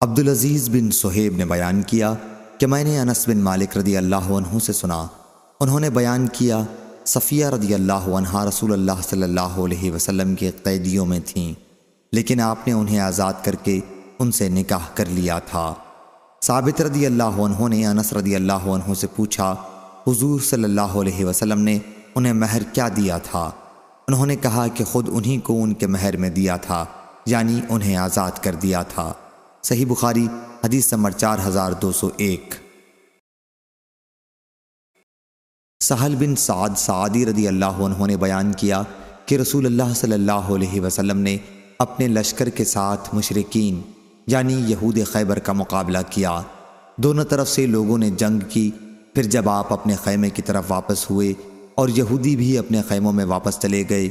عبدالعزیز بن صہیب نے بیان کیا کہ میں نے انس بن مالک رضی اللہ عنہ سے سنا، انہوں نے بیان کیا صفیہ رضی اللہ عنہا رسول اللہ صلی اللہ علیہ وسلم کے قیدیوں میں تھیں، لیکن آپ نے انہیں آزاد کر کے ان سے نکاح کر لیا تھا۔ ثابت رضی اللہ عنہ نے انس رضی اللہ عنہ سے پوچھا، حضور صلی اللہ علیہ وسلم نے انہیں مہر کیا دیا تھا؟ انہوں نے کہا کہ خود انہی کو ان کے مہر میں دیا تھا، یعنی انہیں آزاد کر دیا تھا۔ صحیح بخاری حدیث نمبر 4201۔ سہل بن سعد سعدی رضی اللہ عنہ نے بیان کیا کہ رسول اللہ صلی اللہ علیہ وسلم نے اپنے لشکر کے ساتھ مشرکین یعنی یہود خیبر کا مقابلہ کیا۔ دونوں طرف سے لوگوں نے جنگ کی۔ پھر جب آپ اپنے خیمے کی طرف واپس ہوئے اور یہودی بھی اپنے خیموں میں واپس چلے گئے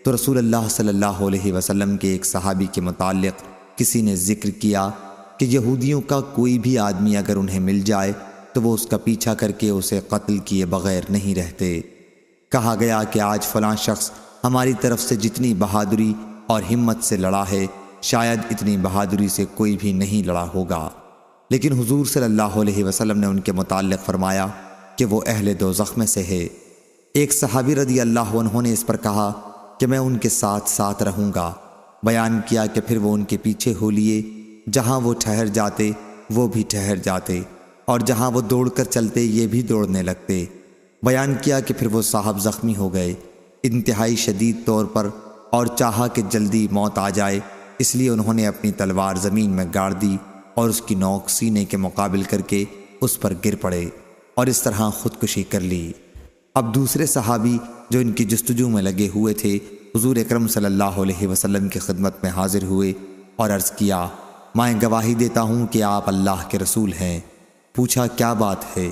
تو رسول اللہ صلی اللہ علیہ وسلم کے ایک صحابی کے متعلق کسی نے ذکر کیا کہ یہودیوں کا کوئی بھی آدمی اگر انہیں مل جائے تو وہ اس کا پیچھا کر کے اسے قتل کیے بغیر نہیں رہتے۔ کہا گیا کہ آج فلاں شخص ہماری طرف سے جتنی بہادری اور ہمت سے لڑا ہے شاید اتنی بہادری سے کوئی بھی نہیں لڑا ہوگا، لیکن حضور صلی اللہ علیہ وسلم نے ان کے متعلق فرمایا کہ وہ اہل دوزخ میں سے ہے۔ ایک صحابی رضی اللہ عنہ نے اس پر کہا کہ میں ان کے ساتھ ساتھ رہوں گا۔ بیان کیا کہ پھر وہ ان کے پیچھے ہو لیے، جہاں وہ ٹھہر جاتے وہ بھی ٹھہر جاتے، اور جہاں وہ دوڑ کر چلتے یہ بھی دوڑنے لگتے۔ بیان کیا کہ پھر وہ صاحب زخمی ہو گئے انتہائی شدید طور پر، اور چاہا کہ جلدی موت آ جائے، اس لیے انہوں نے اپنی تلوار زمین میں گاڑ دی اور اس کی نوک سینے کے مقابل کر کے اس پر گر پڑے اور اس طرح خودکشی کر لی۔ اب دوسرے صحابی جو ان کی جستجو میں لگے ہوئے تھے حضور اکرم صلی اللہ علیہ وسلم کی خدمت میں حاضر ہوئے اور عرض کیا، میں گواہی دیتا ہوں کہ آپ اللہ کے رسول ہیں۔ پوچھا کیا بات ہے؟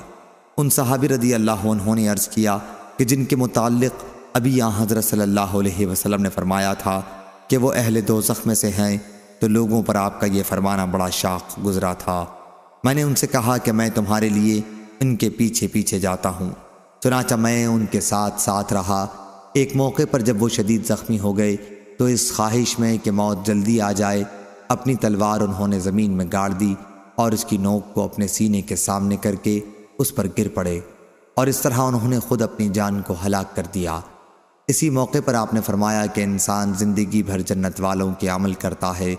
ان صحابی رضی اللہ عنہ نے عرض کیا کہ جن کے متعلق ابھی حضرت صلی اللہ علیہ وسلم نے فرمایا تھا کہ وہ اہل دوزخ میں سے ہیں، تو لوگوں پر آپ کا یہ فرمانا بڑا شاق گزرا تھا۔ میں نے ان سے کہا کہ میں تمہارے لیے ان کے پیچھے پیچھے جاتا ہوں، چنانچہ میں ان کے ساتھ ساتھ رہا۔ ایک موقع پر جب وہ شدید زخمی ہو گئے تو اس خواہش میں کہ موت جلدی آ جائے اپنی تلوار انہوں نے زمین میں گاڑ دی اور اس کی نوک کو اپنے سینے کے سامنے کر کے اس پر گر پڑے، اور اس طرح انہوں نے خود اپنی جان کو ہلاک کر دیا۔ اسی موقع پر آپ نے فرمایا کہ انسان زندگی بھر جنت والوں کے عمل کرتا ہے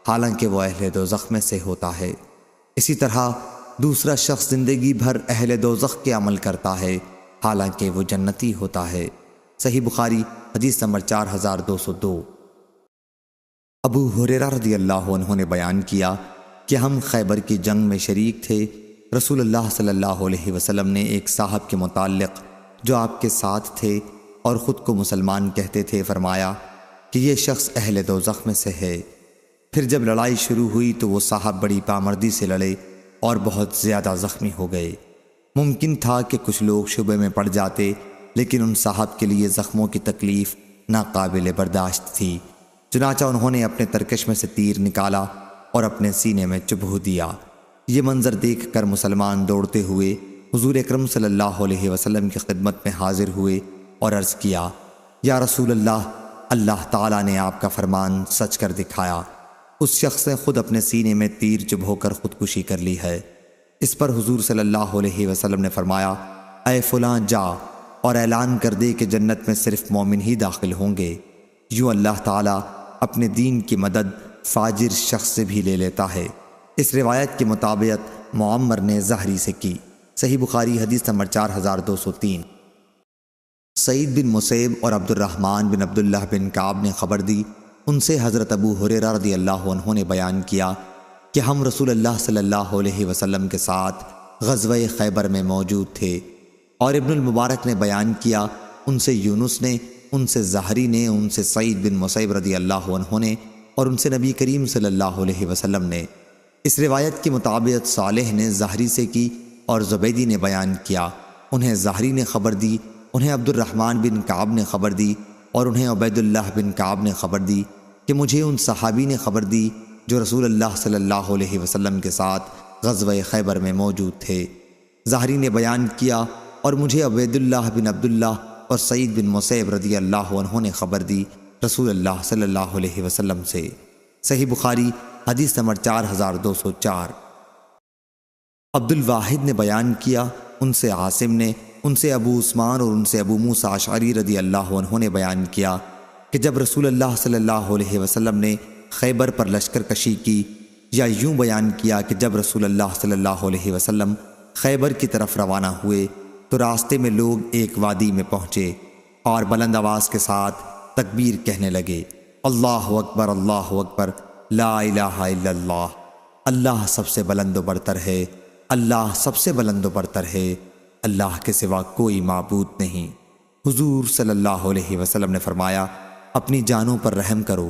حالانکہ وہ اہل دوزخ میں سے ہوتا ہے، اسی طرح دوسرا شخص زندگی بھر اہل دوزخ کے عمل کرتا ہے حالانکہ وہ جنتی ہوتا ہے۔ صحیح بخاری حدیث نمبر 4202۔ ابو ہریرہ رضی اللہ عنہ نے بیان کیا کہ ہم خیبر کی جنگ میں شریک تھے۔ رسول اللہ صلی اللہ علیہ وسلم نے ایک صاحب کے متعلق جو آپ کے ساتھ تھے اور خود کو مسلمان کہتے تھے فرمایا کہ یہ شخص اہل دوزخ میں سے ہے۔ پھر جب لڑائی شروع ہوئی تو وہ صاحب بڑی پامردی سے لڑے اور بہت زیادہ زخمی ہو گئے۔ ممکن تھا کہ کچھ لوگ شبے میں پڑ جاتے، لیکن ان صاحب کے لیے زخموں کی تکلیف ناقابل برداشت تھی، چنانچہ انہوں نے اپنے ترکش میں سے تیر نکالا اور اپنے سینے میں چبھو دیا۔ یہ منظر دیکھ کر مسلمان دوڑتے ہوئے حضور اکرم صلی اللہ علیہ وسلم کی خدمت میں حاضر ہوئے اور عرض کیا، یا رسول اللہ، اللہ تعالیٰ نے آپ کا فرمان سچ کر دکھایا، اس شخص نے خود اپنے سینے میں تیر چبھو کر خودکشی کر لی ہے۔ اس پر حضور صلی اللہ علیہ وسلم نے فرمایا، اے فلاں جا اور اعلان کر دے کہ جنت میں صرف مومن ہی داخل ہوں گے۔ یوں اللہ تعالیٰ اپنے دین کی مدد فاجر شخص سے بھی لے لیتا ہے۔ اس روایت کے مطابق معمر نے زہری سے کی۔ صحیح بخاری حدیث نمبر 4203۔ سعید بن مسیب اور عبد الرحمن بن عبداللہ بن کعب نے خبر دی، ان سے حضرت ابو ہریرہ رضی اللہ عنہ نے بیان کیا کہ ہم رسول اللہ صلی اللہ علیہ وسلم کے ساتھ غزوہ خیبر میں موجود تھے، اور ابن المبارک نے بیان کیا، ان سے یونس نے، ان سے زہری نے، ان سے سعید بن مسیب رضی اللہ عنہ نے، اور ان سے نبی کریم صلی اللہ علیہ وسلم نے۔ اس روایت کے مطابق صالح نے زہری سے کی اور زبیدی نے بیان کیا، انہیں زہری نے خبر دی، انہیں عبد الرحمن بن کعب نے خبر دی، اور انہیں عبید اللہ بن کعب نے خبر دی کہ مجھے ان صحابی نے خبر دی جو رسول اللہ صلی اللہ علیہ وسلم کے ساتھ غزوہ خیبر میں موجود تھے۔ زہری نے بیان کیا اور مجھے عبید اللہ بن عبداللہ اور سعید بن مسیب رضی اللہ عنہ نے خبر دی رسول اللہ صلی اللہ علیہ وسلم سے۔ صحیح بخاری حدیث نمبر 4204۔ عبد الواحد نے بیان کیا، ان سے عاصم نے، ان سے ابو عثمان اور ان سے ابو موسیٰ اشعری رضی اللہ عنہ نے بیان کیا کہ جب رسول اللہ صلی اللہ علیہ وسلم نے خیبر پر لشکر کشی کی، یا یوں بیان کیا کہ جب رسول اللہ صلی اللہ علیہ وسلم خیبر کی طرف روانہ ہوئے تو راستے میں لوگ ایک وادی میں پہنچے اور بلند آواز کے ساتھ تکبیر کہنے لگے، اللہ اکبر اللہ اکبر، لا الہ الا اللہ، اللہ سب سے بلند و برتر ہے، اللہ سب سے بلند و برتر ہے، اللہ کے سوا کوئی معبود نہیں۔ حضور صلی اللہ علیہ وسلم نے فرمایا، اپنی جانوں پر رحم کرو،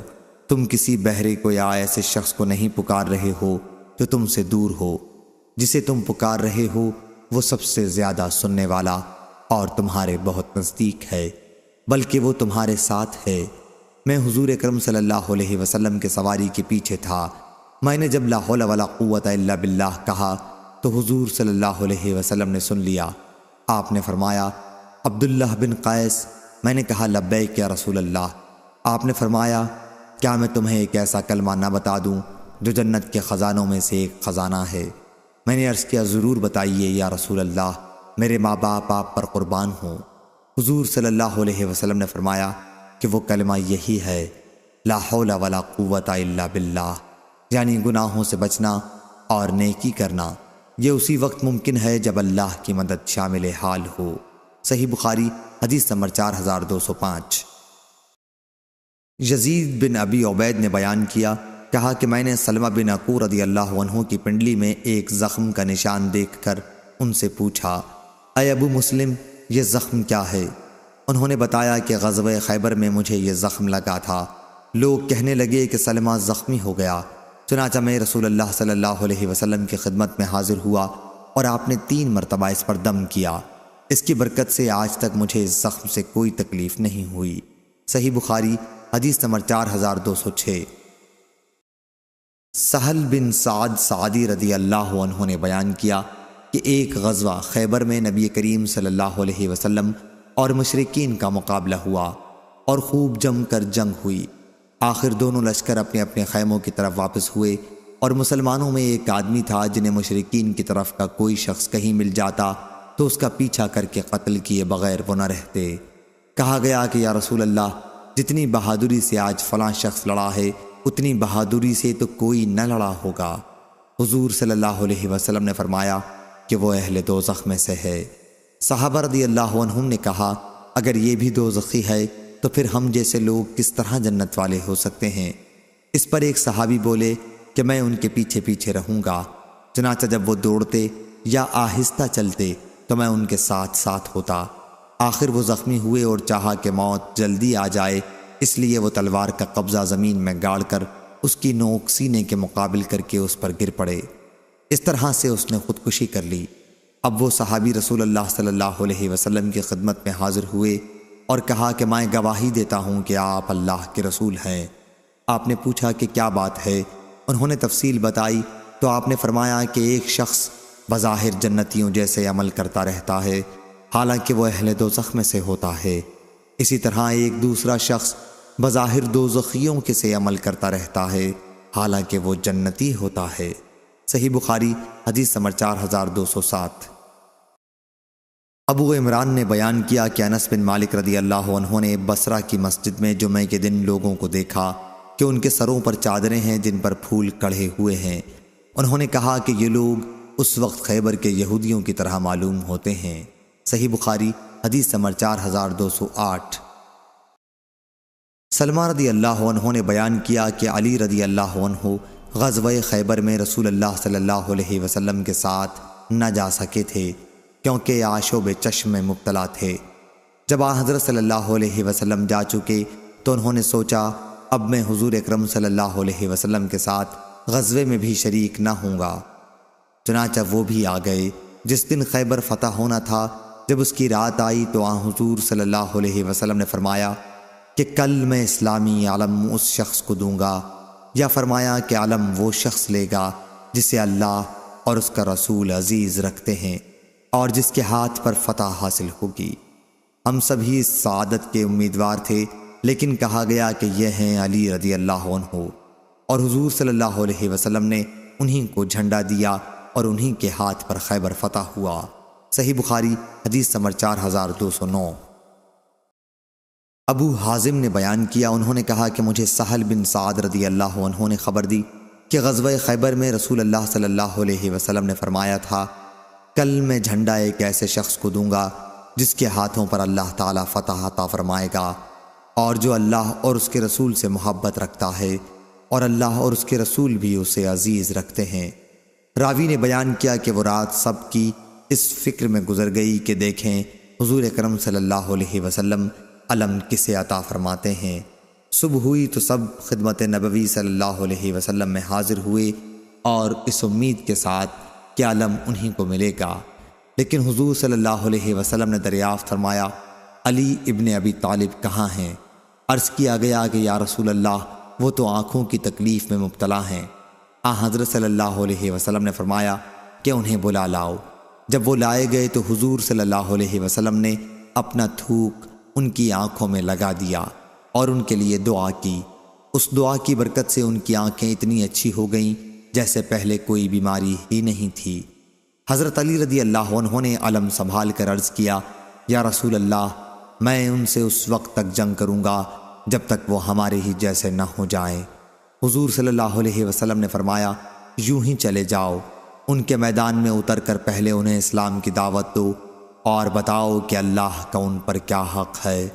تم کسی بہرے کو یا ایسے شخص کو نہیں پکار رہے ہو جو تم سے دور ہو، جسے تم پکار رہے ہو وہ سب سے زیادہ سننے والا اور تمہارے بہت نزدیک ہے، بلکہ وہ تمہارے ساتھ ہے۔ میں حضور اکرم صلی اللہ علیہ وسلم کے سواری کے پیچھے تھا، میں نے جب لا حول ولا قوت الا باللہ کہا تو حضور صلی اللہ علیہ وسلم نے سن لیا۔ آپ نے فرمایا، عبداللہ بن قیس۔ میں نے کہا، لبیک یا رسول اللہ۔ آپ نے فرمایا، کیا میں تمہیں ایک ایسا کلمہ نہ بتا دوں جو جنت کے خزانوں میں سے ایک خزانہ ہے؟ میں نے عرض کیا، ضرور بتائیے یا رسول اللہ، میرے ماں باپ آپ پر قربان ہوں۔ حضور صلی اللہ علیہ وسلم نے فرمایا کہ وہ کلمہ یہی ہے، لا حول ولا قوت الا باللہ، یعنی گناہوں سے بچنا اور نیکی کرنا۔ یہ اسی وقت ممکن ہے جب اللہ کی مدد شامل حال ہو۔ صحیح بخاری حدیث نمبر 4205۔ یزید بن ابی عبید نے بیان کیا، کہا کہ میں نے سلمہ بن عقور رضی اللہ عنہ کی پنڈلی میں ایک زخم کا نشان دیکھ کر ان سے پوچھا، اے ابو مسلم، یہ زخم کیا ہے؟ انہوں نے بتایا کہ غزوہ خیبر میں مجھے یہ زخم لگا تھا۔ لوگ کہنے لگے کہ سلمہ زخمی ہو گیا۔ چنانچہ میں رسول اللہ صلی اللہ علیہ وسلم کی خدمت میں حاضر ہوا اور آپ نے 3 مرتبہ اس پر دم کیا۔ اس کی برکت سے آج تک مجھے اس زخم سے کوئی تکلیف نہیں ہوئی۔ صحیح بخاری حدیث نمبر 4206۔ سہل بن سعد سعدی رضی اللہ عنہ نے بیان کیا کہ ایک غزوہ خیبر میں نبی کریم صلی اللہ علیہ وسلم اور مشرکین کا مقابلہ ہوا اور خوب جم کر جنگ ہوئی۔ آخر دونوں لشکر اپنے اپنے خیموں کی طرف واپس ہوئے اور مسلمانوں میں ایک آدمی تھا جنہیں مشرکین کی طرف کا کوئی شخص کہیں مل جاتا تو اس کا پیچھا کر کے قتل کیے بغیر وہ نہ رہتے۔ کہا گیا کہ یا رسول اللہ، جتنی بہادری سے آج فلاں شخص لڑا ہے اتنی بہادری سے تو کوئی نہ لڑا ہوگا۔ حضور صلی اللہ علیہ وسلم نے فرمایا کہ وہ اہل دوزخ میں سے ہے۔ صحابہ رضی اللہ عنہم نے کہا، اگر یہ بھی دوزخی ہے تو پھر ہم جیسے لوگ کس طرح جنت والے ہو سکتے ہیں؟ اس پر ایک صحابی بولے کہ میں ان کے پیچھے پیچھے رہوں گا۔ چنانچہ جب وہ دوڑتے یا آہستہ چلتے تو میں ان کے ساتھ ساتھ ہوتا۔ آخر وہ زخمی ہوئے اور چاہا کہ موت جلدی آ جائے، اس لیے وہ تلوار کا قبضہ زمین میں گاڑ کر اس کی نوک سینے کے مقابل کر کے اس پر گر پڑے۔ اس طرح سے اس نے خودکشی کر لی۔ اب وہ صحابی رسول اللہ صلی اللہ علیہ وسلم کی خدمت میں حاضر ہوئے اور کہا کہ میں گواہی دیتا ہوں کہ آپ اللہ کے رسول ہیں۔ آپ نے پوچھا کہ کیا بات ہے؟ انہوں نے تفصیل بتائی تو آپ نے فرمایا کہ ایک شخص بظاہر جنتیوں جیسے عمل کرتا رہتا ہے حالانکہ وہ اہل دوزخ میں سے ہوتا ہے، اسی طرح ایک دوسرا شخص بظاہر دوزخیوں کے سے عمل کرتا رہتا ہے حالانکہ وہ جنتی ہوتا ہے۔ صحیح بخاری حدیث نمبر 4207۔ ابو عمران نے بیان کیا کہ انس بن مالک رضی اللہ عنہ نے بصرہ کی مسجد میں جمعہ کے دن لوگوں کو دیکھا کہ ان کے سروں پر چادریں ہیں جن پر پھول کڑھے ہوئے ہیں۔ انہوں نے کہا کہ یہ لوگ اس وقت خیبر کے یہودیوں کی طرح معلوم ہوتے ہیں۔ صحیح بخاری حدیث نمبر 4208۔ سلمہ رضی اللہ عنہ نے بیان کیا کہ علی رضی اللہ عنہ غزوہ خیبر میں رسول اللہ صلی اللہ علیہ وسلم کے ساتھ نہ جا سکے تھے کیونکہ آشوب چشم میں مبتلا تھے۔ جب حضرت صلی اللہ علیہ وسلم جا چکے تو انہوں نے سوچا اب میں حضور اکرم صلی اللہ علیہ وسلم کے ساتھ غزوے میں بھی شریک نہ ہوں گا۔ چنانچہ وہ بھی آ گئے۔ جس دن خیبر فتح ہونا تھا جب اس کی رات آئی تو حضور صلی اللہ علیہ وسلم نے فرمایا کہ کل میں اسلامی علم اس شخص کو دوں گا، یا فرمایا کہ علم وہ شخص لے گا جسے اللہ اور اس کا رسول عزیز رکھتے ہیں اور جس کے ہاتھ پر فتح حاصل ہوگی۔ ہم سبھی اس سعادت کے امیدوار تھے، لیکن کہا گیا کہ یہ ہیں علی رضی اللہ عنہ۔ اور حضور صلی اللہ علیہ وسلم نے انہی کو جھنڈا دیا اور انہی کے ہاتھ پر خیبر فتح ہوا۔ صحیح بخاری حدیث نمبر 4209۔ ابو حازم نے بیان کیا، انہوں نے کہا کہ مجھے سہل بن سعد رضی اللہ عنہ نے خبر دی کہ غزوہ خیبر میں رسول اللہ صلی اللہ علیہ وسلم نے فرمایا تھا، کل میں جھنڈا ایک ایسے شخص کو دوں گا جس کے ہاتھوں پر اللہ تعالیٰ فتح عطا فرمائے گا، اور جو اللہ اور اس کے رسول سے محبت رکھتا ہے اور اللہ اور اس کے رسول بھی اسے عزیز رکھتے ہیں۔ راوی نے بیان کیا کہ وہ رات سب کی اس فکر میں گزر گئی کہ دیکھیں حضور اکرم صلی اللہ علیہ وسلم علم کسے عطا فرماتے ہیں۔ صبح ہوئی تو سب خدمت نبوی صلی اللہ علیہ وسلم میں حاضر ہوئے اور اس امید کے ساتھ کہ علم انہی کو ملے گا، لیکن حضور صلی اللہ علیہ وسلم نے دریافت فرمایا، علی ابن ابی طالب کہاں ہیں؟ عرض کیا گیا کہ یا رسول اللہ وہ تو آنکھوں کی تکلیف میں مبتلا ہیں۔ حضرت صلی اللہ علیہ وسلم نے فرمایا کہ انہیں بلا لاؤ۔ جب وہ لائے گئے تو حضور صلی اللہ علیہ وسلم نے اپنا تھوک ان کی آنکھوں میں لگا دیا اور ان کے لیے دعا کی۔ اس دعا کی برکت سے ان کی آنکھیں اتنی اچھی ہو گئیں جیسے پہلے کوئی بیماری ہی نہیں تھی۔ حضرت علی رضی اللہ عنہ نے علم سنبھال کر عرض کیا، یا رسول اللہ میں ان سے اس وقت تک جنگ کروں گا جب تک وہ ہمارے ہی جیسے نہ ہو جائیں۔ حضور صلی اللہ علیہ وسلم نے فرمایا، یوں ہی چلے جاؤ، ان کے میدان میں اتر کر پہلے انہیں اسلام کی دعوت دو اور بتاؤ کہ اللہ کا ان پر کیا حق ہے۔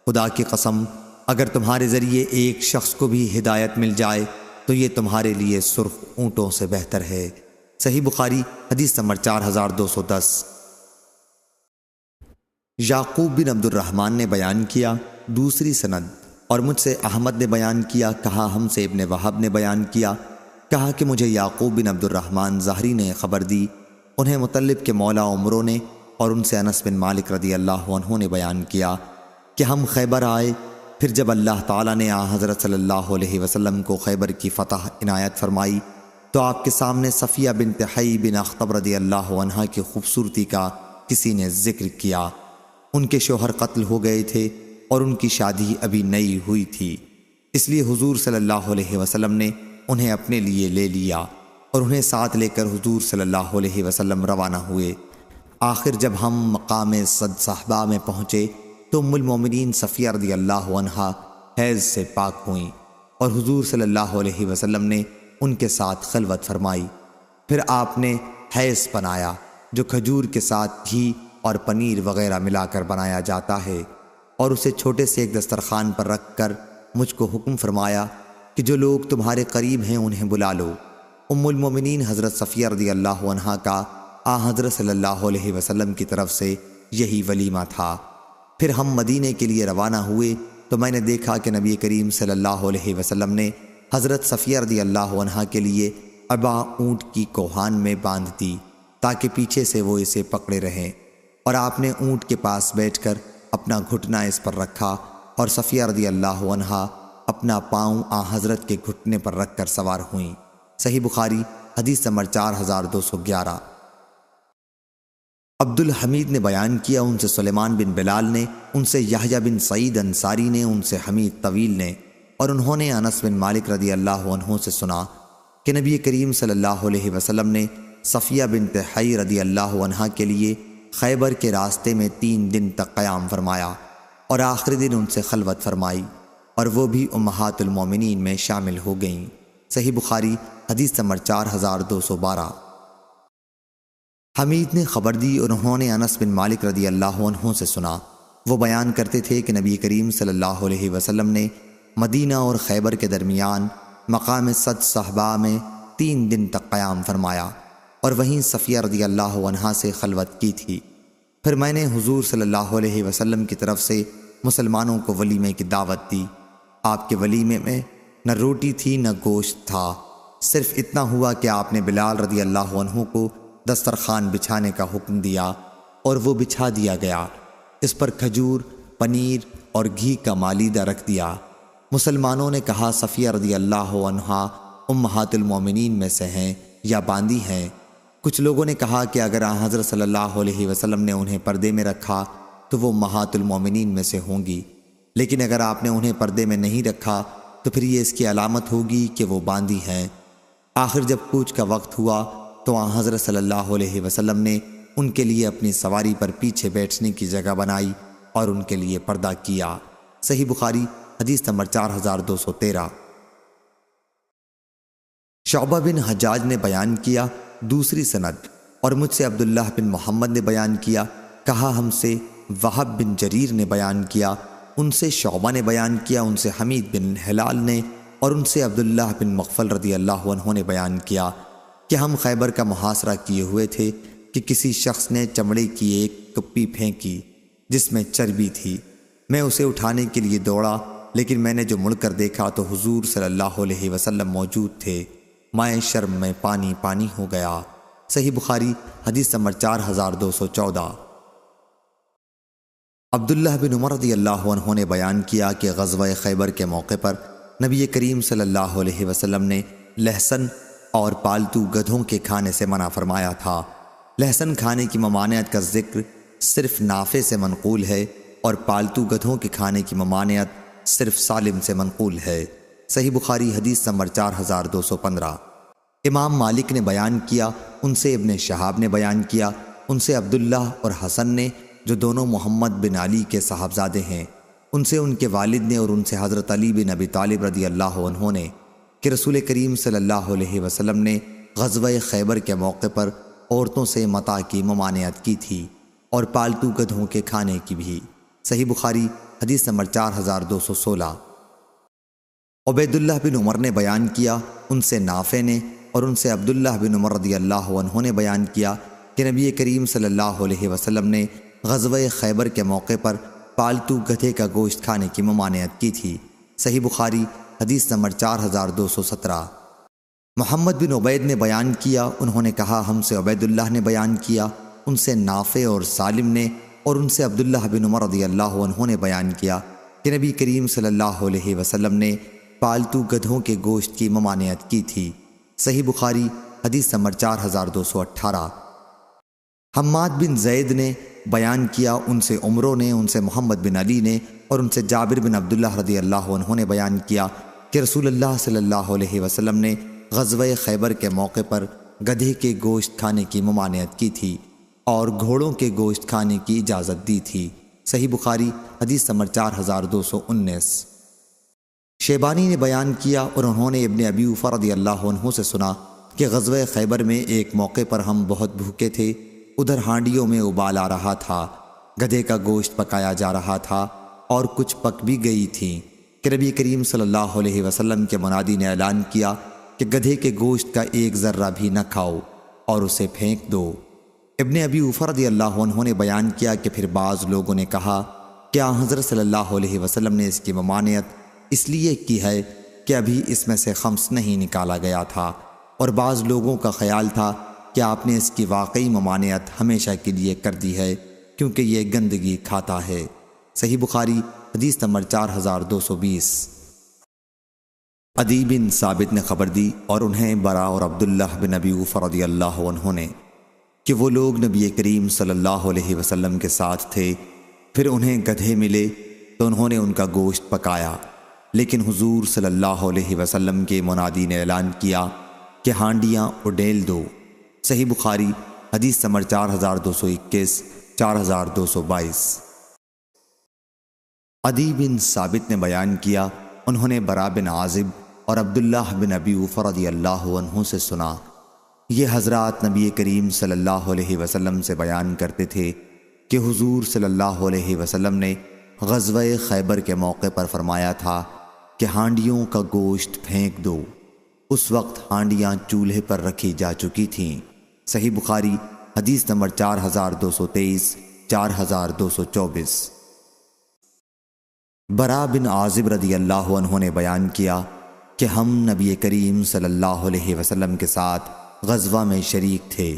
خدا کی قسم اگر تمہارے ذریعے ایک شخص کو بھی ہدایت مل جائے تو یہ تمہارے لیے سرخ اونٹوں سے بہتر ہے۔ صحیح بخاری حدیث نمبر 4210۔ یعقوب بن عبد الرحمن نے بیان کیا، دوسری سند، اور مجھ سے احمد نے بیان کیا، کہا ہم سے ابن وہب نے بیان کیا، کہا کہ مجھے یعقوب بن عبد الرحمن ظاہری نے خبر دی، انہیں مطلب کے مولا عمرو نے اور ان سے انس بن مالک رضی اللہ عنہ نے بیان کیا کہ ہم خیبر آئے، پھر جب اللہ تعالیٰ نے حضرت صلی اللہ علیہ وسلم کو خیبر کی فتح عنایت فرمائی تو آپ کے سامنے صفیہ بنت حی بن اخطب رضی اللہ عنہ کی خوبصورتی کا کسی نے ذکر کیا۔ ان کے شوہر قتل ہو گئے تھے اور ان کی شادی ابھی نئی ہوئی تھی، اس لیے حضور صلی اللہ علیہ وسلم نے انہیں اپنے لیے لے لیا اور انہیں ساتھ لے کر حضور صلی اللہ علیہ وسلم روانہ ہوئے۔ آخر جب ہم مقام صد صحبہ میں پہنچے تو ام المومنین صفیہ رضی اللہ عنہا حیض سے پاک ہوئیں اور حضور صلی اللہ علیہ وسلم نے ان کے ساتھ خلوت فرمائی۔ پھر آپ نے حیض بنایا جو کھجور کے ساتھ گھی اور پنیر وغیرہ ملا کر بنایا جاتا ہے، اور اسے چھوٹے سے ایک دسترخوان پر رکھ کر مجھ کو حکم فرمایا کہ جو لوگ تمہارے قریب ہیں انہیں بلا لو۔ ام المومنین حضرت صفیہ رضی اللہ عنہا کا حضرت صلی اللہ علیہ وسلم کی طرف سے یہی ولیمہ تھا۔ پھر ہم مدینے کے لیے روانہ ہوئے تو میں نے دیکھا کہ نبی کریم صلی اللہ علیہ وسلم نے حضرت صفیہ رضی اللہ عنہا کے لیے ابا اونٹ کی کوہان میں باندھ دی تاکہ پیچھے سے وہ اسے پکڑے رہیں، اور آپ نے اونٹ کے پاس بیٹھ کر اپنا گھٹنا اس پر رکھا اور صفیہ رضی اللہ عنہا اپنا پاؤں حضرت کے گھٹنے پر رکھ کر سوار ہوئیں۔ صحیح بخاری حدیث نمبر 4211۔ عبد الحمید نے بیان کیا، ان سے سلیمان بن بلال نے، ان سے یحییٰ بن سعید انصاری نے، ان سے حمید طویل نے، اور انہوں نے انس بن مالک رضی اللہ عنہ سے سنا کہ نبی کریم صلی اللہ علیہ وسلم نے صفیہ بنت حی رضی اللہ عنہا کے لیے خیبر کے راستے میں 3 دن تک قیام فرمایا اور آخری دن ان سے خلوت فرمائی، اور وہ بھی امہات المومنین میں شامل ہو گئیں۔ صحیح بخاری حدیث نمبر 4212۔ حمید نے خبر دی اور انہوں نے انس بن مالک رضی اللہ عنہ سے سنا، وہ بیان کرتے تھے کہ نبی کریم صلی اللہ علیہ وسلم نے مدینہ اور خیبر کے درمیان مقام صد صحبہ میں 3 دن تک قیام فرمایا اور وہیں صفیہ رضی اللہ عنہا سے خلوت کی تھی۔ پھر میں نے حضور صلی اللہ علیہ وسلم کی طرف سے مسلمانوں کو ولیمے کی دعوت دی۔ آپ کے ولیمے میں نہ روٹی تھی نہ گوشت تھا، صرف اتنا ہوا کہ آپ نے بلال رضی اللہ عنہ کو دسترخوان بچھانے کا حکم دیا اور وہ بچھا دیا گیا، اس پر کھجور، پنیر اور گھی کا مالیدہ رکھ دیا۔ مسلمانوں نے کہا صفیہ رضی اللہ عنہا امہات المومنین میں سے ہیں یا باندی ہیں؟ کچھ لوگوں نے کہا کہ اگر حضرت صلی اللہ علیہ وسلم نے انہیں پردے میں رکھا تو وہ امہات المومنین میں سے ہوں گی، لیکن اگر آپ نے انہیں پردے میں نہیں رکھا تو پھر یہ اس کی علامت ہوگی کہ وہ باندھی ہیں۔ آخر جب کوچ کا وقت ہوا تو آن حضرت صلی اللہ علیہ وسلم نے ان کے لیے اپنی سواری پر پیچھے بیٹھنے کی جگہ بنائی اور ان کے لیے پردہ کیا۔ صحیح بخاری حدیث نمبر 4213۔ شعبہ بن حجاج نے بیان کیا دوسری سند، اور مجھ سے عبداللہ بن محمد نے بیان کیا، کہا ہم سے وہب بن جریر نے بیان کیا، ان سے شعبہ نے بیان کیا، ان سے حمید بن ہلال نے، اور ان سے عبداللہ بن مغفل رضی اللہ عنہ نے بیان کیا کہ ہم خیبر کا محاصرہ کیے ہوئے تھے کہ کسی شخص نے چمڑے کی ایک کپی پھینکی جس میں چربی تھی۔ میں اسے اٹھانے کے لیے دوڑا، لیکن میں نے جو مڑ کر دیکھا تو حضور صلی اللہ علیہ وسلم موجود تھے۔ مائے شرم میں پانی پانی ہو گیا۔ صحیح بخاری حدیث نمبر 4214۔ عبداللہ بن عمر رضی اللہ عنہ نے بیان کیا کہ غزوہ خیبر کے موقع پر نبی کریم صلی اللہ علیہ وسلم نے لہسن اور پالتو گدھوں کے کھانے سے منع فرمایا تھا۔ لہسن کھانے کی ممانعت کا ذکر صرف نافع سے منقول ہے اور پالتو گدھوں کے کھانے کی ممانعت صرف سالم سے منقول ہے۔ صحیح بخاری حدیث نمبر 4215۔ امام مالک نے بیان کیا، ان سے ابن شہاب نے بیان کیا، ان سے عبداللہ اور حسن نے جو دونوں محمد بن علی کے صاحبزادے ہیں، ان سے ان کے والد نے اور ان سے حضرت علی بن ابی طالب رضی اللہ عنہ نے کہ رسول کریم صلی اللہ علیہ وسلم نے غزوہ خیبر کے موقع پر عورتوں سے متاع کی ممانعت کی تھی اور پالتو گدھوں کے کھانے کی بھی۔ صحیح بخاری حدیث نمبر 4216۔ عبیداللہ بن عمر نے بیان کیا، ان سے نافع نے اور ان سے عبداللہ بن عمر رضی اللہ عنہ نے بیان کیا کہ نبی کریم صلی اللہ علیہ وسلم نے غزوہ خیبر کے موقع پر پالتو گدھے کا گوشت کھانے کی ممانعت کی تھی۔ صحیح بخاری حدیث نمبر 4217۔ محمد بن عبید نے بیان کیا، انہوں نے کہا ہم سے عبیداللہ نے بیان کیا، ان سے نافع اور سالم نے اور ان سے عبداللہ بن عمر رضی اللہ عنہ نے بیان کیا کہ نبی کریم صلی اللہ علیہ وسلم نے پالتو گدھوں کے گوشت کی ممانعت کی تھی۔ صحیح بخاری حدیث نمبر 4218۔ حماد بن زید نے بیان کیا، ان سے عمرو نے، ان سے محمد بن علی نے اور ان سے جابر بن عبداللہ رضی اللہ عنہ نے بیان کیا کہ رسول اللہ صلی اللہ علیہ وسلم نے غزوہ خیبر کے موقع پر گدھے کے گوشت کھانے کی ممانعت کی تھی اور گھوڑوں کے گوشت کھانے کی اجازت دی تھی۔ صحیح بخاری حدیث نمبر 4219۔ شیبانی نے بیان کیا اور انہوں نے ابن ابی اوفا رضی اللہ عنہ سے سنا کہ غزوہ خیبر میں ایک موقع پر ہم بہت بھوکے تھے، ادھر ہانڈیوں میں ابال آ رہا تھا، گدھے کا گوشت پکایا جا رہا تھا اور کچھ پک بھی گئی تھیں کہ نبی کریم صلی اللہ علیہ وسلم کے منادی نے اعلان کیا کہ گدھے کے گوشت کا ایک ذرہ بھی نہ کھاؤ اور اسے پھینک دو۔ ابن ابی اوفا رضی اللہ عنہ نے بیان کیا کہ پھر بعض لوگوں نے کہا کیا حضرت صلی اللہ علیہ وسلم نے اس کی ممانعت اس لیے کی ہے کہ ابھی اس میں سے خمس نہیں نکالا گیا تھا، اور بعض لوگوں کا خیال تھا کہ آپ نے اس کی واقعی ممانعت ہمیشہ کے لیے کر دی ہے کیونکہ یہ گندگی کھاتا ہے۔ صحیح بخاری حدیث نمبر 4220۔ عدی بن ثابت نے خبر دی اور انہیں برا اور عبداللہ بن ابی اوفا رضی اللہ عنہ نے کہ وہ لوگ نبی کریم صلی اللہ علیہ وسلم کے ساتھ تھے، پھر انہیں گدھے ملے تو انہوں نے ان کا گوشت پکایا، لیکن حضور صلی اللہ علیہ وسلم کے منادی نے اعلان کیا کہ ہانڈیاں اڈیل دو۔ صحیح بخاری حدیث نمبر 4221، 4222۔ عدی بن ثابت نے بیان کیا، انہوں نے برا بن عازب اور عبداللہ بن ابی اوفا رضی اللہ عنہ سے سنا، یہ حضرات نبی کریم صلی اللہ علیہ وسلم سے بیان کرتے تھے کہ حضور صلی اللہ علیہ وسلم نے غزوہ خیبر کے موقع پر فرمایا تھا کہ ہانڈیوں کا گوشت پھینک دو۔ اس وقت ہانڈیاں چولہے پر رکھی جا چکی تھیں۔ صحیح بخاری حدیث نمبر 4223، 4224۔ برا بن عازب رضی اللہ عنہ نے بیان کیا کہ ہم نبی کریم صلی اللہ علیہ وسلم کے ساتھ غزوہ میں شریک تھے،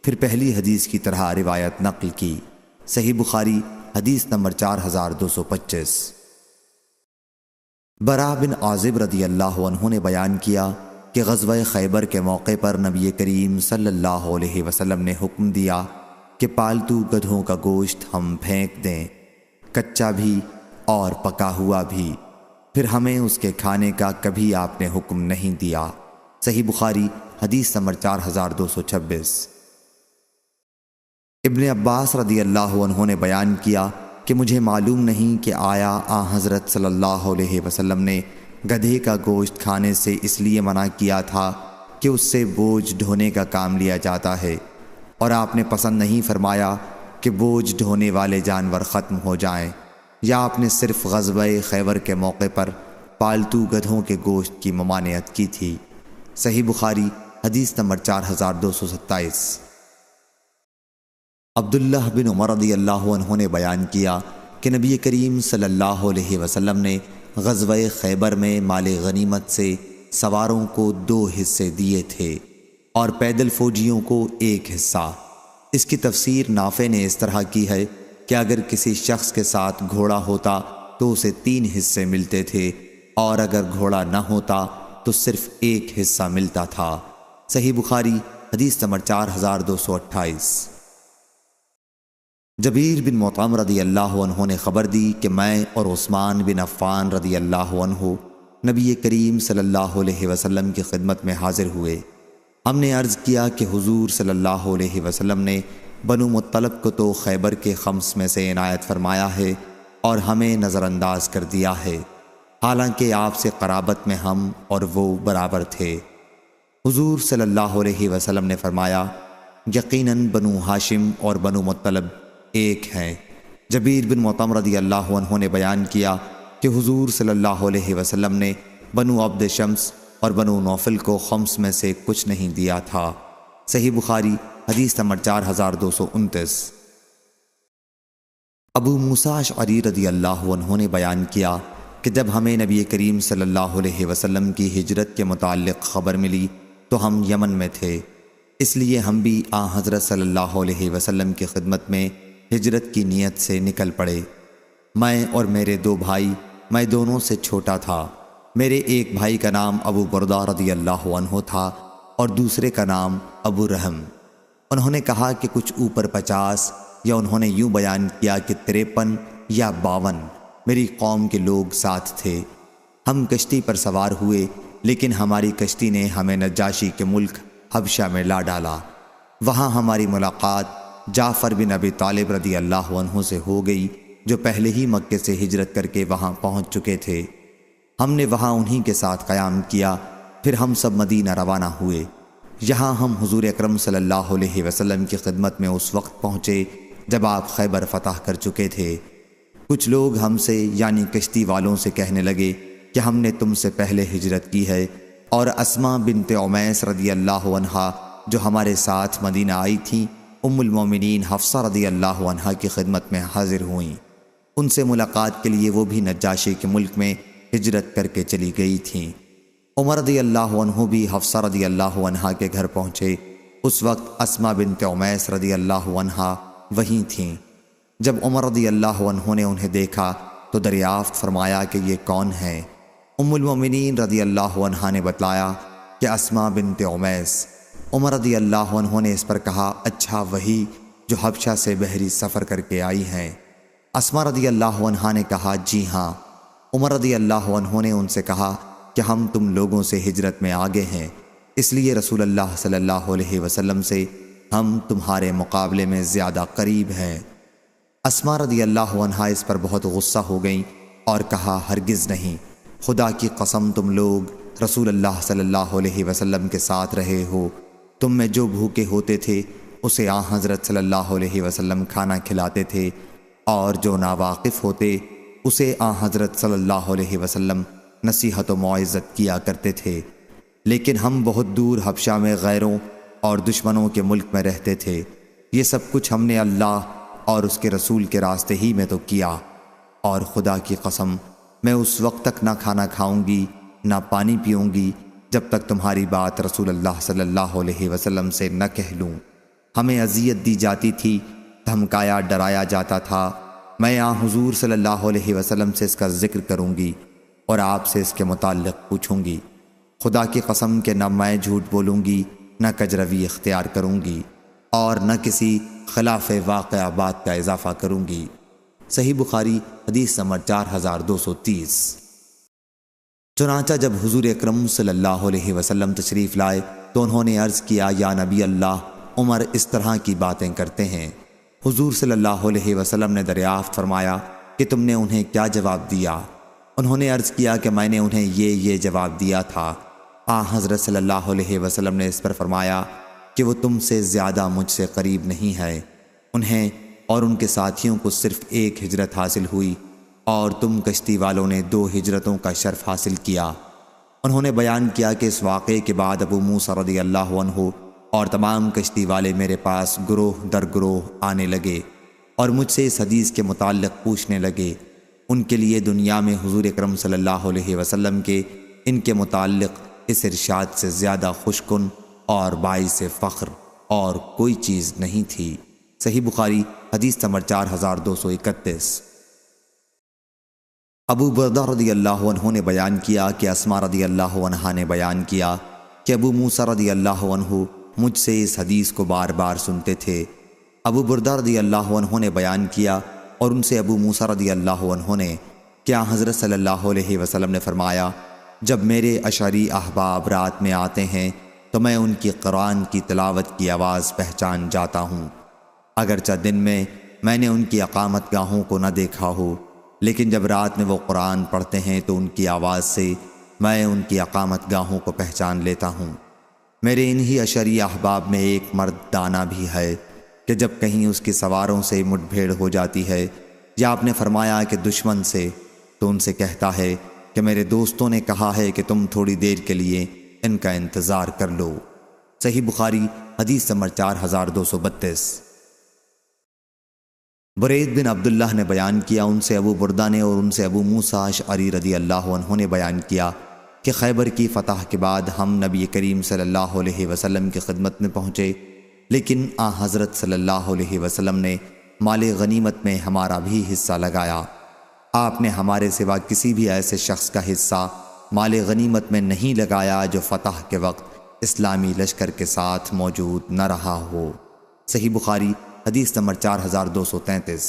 پھر پہلی حدیث کی طرح روایت نقل کی۔ صحیح بخاری حدیث نمبر 4225۔ برا بن عازب رضی اللہ عنہ نے بیان کیا کہ غزوہ خیبر کے موقع پر نبی کریم صلی اللہ علیہ وسلم نے حکم دیا کہ پالتو گدھوں کا گوشت ہم پھینک دیں، کچا بھی اور پکا ہوا بھی۔ پھر ہمیں اس کے کھانے کا کبھی آپ نے حکم نہیں دیا۔ صحیح بخاری حدیث نمبر 4226۔ ابن عباس رضی اللہ عنہ نے بیان کیا کہ مجھے معلوم نہیں کہ آیا حضرت صلی اللہ علیہ وسلم نے گدھے کا گوشت کھانے سے اس لیے منع کیا تھا کہ اس سے بوجھ ڈھونے کا کام لیا جاتا ہے، اور آپ نے پسند نہیں فرمایا کہ بوجھ ڈھونے والے جانور ختم ہو جائیں، یا آپ نے صرف غزوہ خیبر کے موقع پر پالتو گدھوں کے گوشت کی ممانعت کی تھی۔ صحیح بخاری حدیث نمبر 4227۔ عبداللہ بن عمر رضی اللہ عنہ نے بیان کیا کہ نبی کریم صلی اللہ علیہ وسلم نے غزوہ خیبر میں مال غنیمت سے سواروں کو 2 حصے دیے تھے اور پیدل فوجیوں کو 1 حصہ۔ اس کی تفسیر نافع نے اس طرح کی ہے کہ اگر کسی شخص کے ساتھ گھوڑا ہوتا تو اسے 3 حصے ملتے تھے، اور اگر گھوڑا نہ ہوتا تو صرف 1 حصہ ملتا تھا۔ صحیح بخاری حدیث نمبر 4228۔ جبیر بن مطعم رضی اللہ عنہ نے خبر دی کہ میں اور عثمان بن عفان رضی اللہ عنہ نبی کریم صلی اللہ علیہ وسلم کی خدمت میں حاضر ہوئے۔ ہم نے عرض کیا کہ حضور صلی اللہ علیہ وسلم نے بنو مطلب کو تو خیبر کے خمس میں سے عنایت فرمایا ہے اور ہمیں نظر انداز کر دیا ہے، حالانکہ آپ سے قرابت میں ہم اور وہ برابر تھے۔ حضور صلی اللہ علیہ وسلم نے فرمایا، یقیناً بنو ہاشم اور بنو مطلب ایک ہیں۔ جبیر بن مطعم رضی اللہ عنہ نے بیان کیا کہ حضور صلی اللہ علیہ وسلم نے بنو عبد شمس اور بنو نوفل کو خمس میں سے کچھ نہیں دیا تھا۔ صحیح بخاری حدیث نمبر 4229۔ ابو موسیٰ اشعری رضی اللہ عنہ نے بیان کیا کہ جب ہمیں نبی کریم صلی اللہ علیہ وسلم کی ہجرت کے متعلق خبر ملی تو ہم یمن میں تھے، اس لیے ہم بھی حضرت صلی اللہ علیہ وسلم کی خدمت میں ہجرت کی نیت سے نکل پڑے۔ میں اور میرے 2 بھائی، میں دونوں سے چھوٹا تھا۔ میرے ایک بھائی کا نام ابو بردہ رضی اللہ عنہ تھا اور دوسرے کا نام ابو رحم۔ انہوں نے کہا کہ کچھ اوپر 50، یا انہوں نے یوں بیان کیا کہ 53 یا 52 میری قوم کے لوگ ساتھ تھے۔ ہم کشتی پر سوار ہوئے، لیکن ہماری کشتی نے ہمیں نجاشی کے ملک حبشہ میں لا ڈالا۔ وہاں ہماری ملاقات جعفر بن ابی طالب رضی اللہ عنہ سے ہو گئی، جو پہلے ہی مکے سے ہجرت کر کے وہاں پہنچ چکے تھے۔ ہم نے وہاں انہی کے ساتھ قیام کیا، پھر ہم سب مدینہ روانہ ہوئے۔ یہاں ہم حضور اکرم صلی اللہ علیہ وسلم کی خدمت میں اس وقت پہنچے جب آپ خیبر فتح کر چکے تھے۔ کچھ لوگ ہم سے یعنی کشتی والوں سے کہنے لگے کہ ہم نے تم سے پہلے ہجرت کی ہے، اور اسماء بنت عمیس رضی اللہ عنہا جو ہمارے ساتھ مدینہ آئی تھیں، ام المومنین حفصہ رضی اللہ عنہا کی خدمت میں حاضر ہوئیں۔ ان سے ملاقات کے لیے وہ بھی نجاشی کے ملک میں ہجرت کر کے چلی گئی تھیں۔ عمر رضی اللہ عنہ بھی حفصہ رضی اللہ عنہا کے گھر پہنچے۔ اس وقت اسماء بنت عمیس رضی اللہ عنہا وہیں تھیں۔ جب عمر رضی اللہ عنہ نے انہیں دیکھا تو دریافت فرمایا کہ یہ کون ہیں؟ ام المومنین رضی اللہ عنہا نے بتلایا کہ اسماء بنت عمیس۔ عمر رضی اللہ عنہ نے اس پر کہا، اچھا وہی جو حبشہ سے بحری سفر کر کے آئی ہیں؟ اسماء رضی اللہ عنہا نے کہا، جی ہاں۔ عمر رضی اللہ عنہ نے ان سے کہا کہ ہم تم لوگوں سے ہجرت میں آگے ہیں، اس لیے رسول اللہ صلی اللہ علیہ وسلم سے ہم تمہارے مقابلے میں زیادہ قریب ہیں۔ اسماء رضی اللہ عنہا اس پر بہت غصہ ہو گئیں اور کہا، ہرگز نہیں، خدا کی قسم تم لوگ رسول اللہ صلی اللہ علیہ وسلم کے ساتھ رہے ہو، تم میں جو بھوکے ہوتے تھے اسے حضرت صلی اللہ علیہ وسلم کھانا کھلاتے تھے، اور جو ناواقف ہوتے اسے حضرت صلی اللہ علیہ وسلم نصیحت و موعظت کیا کرتے تھے، لیکن ہم بہت دور حبشہ میں غیروں اور دشمنوں کے ملک میں رہتے تھے۔ یہ سب کچھ ہم نے اللہ اور اس کے رسول کے راستے ہی میں تو کیا، اور خدا کی قسم میں اس وقت تک نہ کھانا کھاؤں گی نہ پانی پیوں گی جب تک تمہاری بات رسول اللہ صلی اللہ علیہ وسلم سے نہ کہہ لوں۔ ہمیں اذیت دی جاتی تھی، دھمکایا ڈرایا جاتا تھا۔ میں حضور صلی اللہ علیہ وسلم سے اس کا ذکر کروں گی اور آپ سے اس کے متعلق پوچھوں گی۔ خدا کی قسم کہ نہ میں جھوٹ بولوں گی نہ کجروی اختیار کروں گی، اور نہ کسی خلاف واقعہ بات کا اضافہ کروں گی۔ صحیح بخاری حدیث نمبر 4230۔ چنانچہ جب حضور اکرم صلی اللہ علیہ وسلم تشریف لائے تو انہوں نے عرض کیا، یا نبی اللہ، عمر اس طرح کی باتیں کرتے ہیں۔ حضور صلی اللہ علیہ وسلم نے دریافت فرمایا کہ تم نے انہیں کیا جواب دیا؟ انہوں نے عرض کیا کہ میں نے انہیں یہ جواب دیا تھا۔ حضرت صلی اللہ علیہ وسلم نے اس پر فرمایا کہ وہ تم سے زیادہ مجھ سے قریب نہیں ہے۔ انہیں اور ان کے ساتھیوں کو صرف ایک ہجرت حاصل ہوئی اور تم کشتی والوں نے 2 ہجرتوں کا شرف حاصل کیا۔ انہوں نے بیان کیا کہ اس واقعے کے بعد ابو موسیٰ رضی اللہ عنہ اور تمام کشتی والے میرے پاس گروہ در گروہ آنے لگے اور مجھ سے اس حدیث کے متعلق پوچھنے لگے۔ ان کے لیے دنیا میں حضور اکرم صلی اللہ علیہ وسلم کے ان کے متعلق اس ارشاد سے زیادہ خوشکن اور باعث فخر اور کوئی چیز نہیں تھی۔ صحیح بخاری حدیث نمبر 4231۔ ابو بردہ رضی اللہ عنہ نے بیان کیا کہ اسماء رضی اللہ عنہا نے بیان کیا کہ ابو موسیٰ رضی اللہ عنہ مجھ سے اس حدیث کو بار بار سنتے تھے۔ ابو بردہ رضی اللہ عنہ نے بیان کیا اور ان سے ابو موسیٰ رضی اللہ عنہ نے کیا حضرت صلی اللہ علیہ وسلم نے فرمایا، جب میرے اشعری احباب رات میں آتے ہیں تو میں ان کی قرآن کی تلاوت کی آواز پہچان جاتا ہوں، اگرچہ دن میں نے ان کی اقامت گاہوں کو نہ دیکھا ہو، لیکن جب رات میں وہ قرآن پڑھتے ہیں تو ان کی آواز سے میں ان کی اقامت گاہوں کو پہچان لیتا ہوں۔ میرے انہی اشعری احباب میں ایک مرد دانا بھی ہے کہ جب کہیں اس کی سواروں سے مٹ بھیڑ ہو جاتی ہے یا آپ نے فرمایا کہ دشمن سے، تو ان سے کہتا ہے کہ میرے دوستوں نے کہا ہے کہ تم تھوڑی دیر کے لیے ان کا انتظار کر لو۔ صحیح بخاری حدیث نمبر 4232۔ برید بن عبداللہ نے بیان کیا، ان سے ابو بردہ نے اور ان سے ابو موسیٰ اشعری رضی اللہ عنہ نے بیان کیا کہ خیبر کی فتح کے بعد ہم نبی کریم صلی اللہ علیہ وسلم کی خدمت میں پہنچے، لیکن حضرت صلی اللہ علیہ وسلم نے مال غنیمت میں ہمارا بھی حصہ لگایا۔ آپ نے ہمارے سوا کسی بھی ایسے شخص کا حصہ مال غنیمت میں نہیں لگایا جو فتح کے وقت اسلامی لشکر کے ساتھ موجود نہ رہا ہو۔ صحیح بخاری حدیث نمبر 4233۔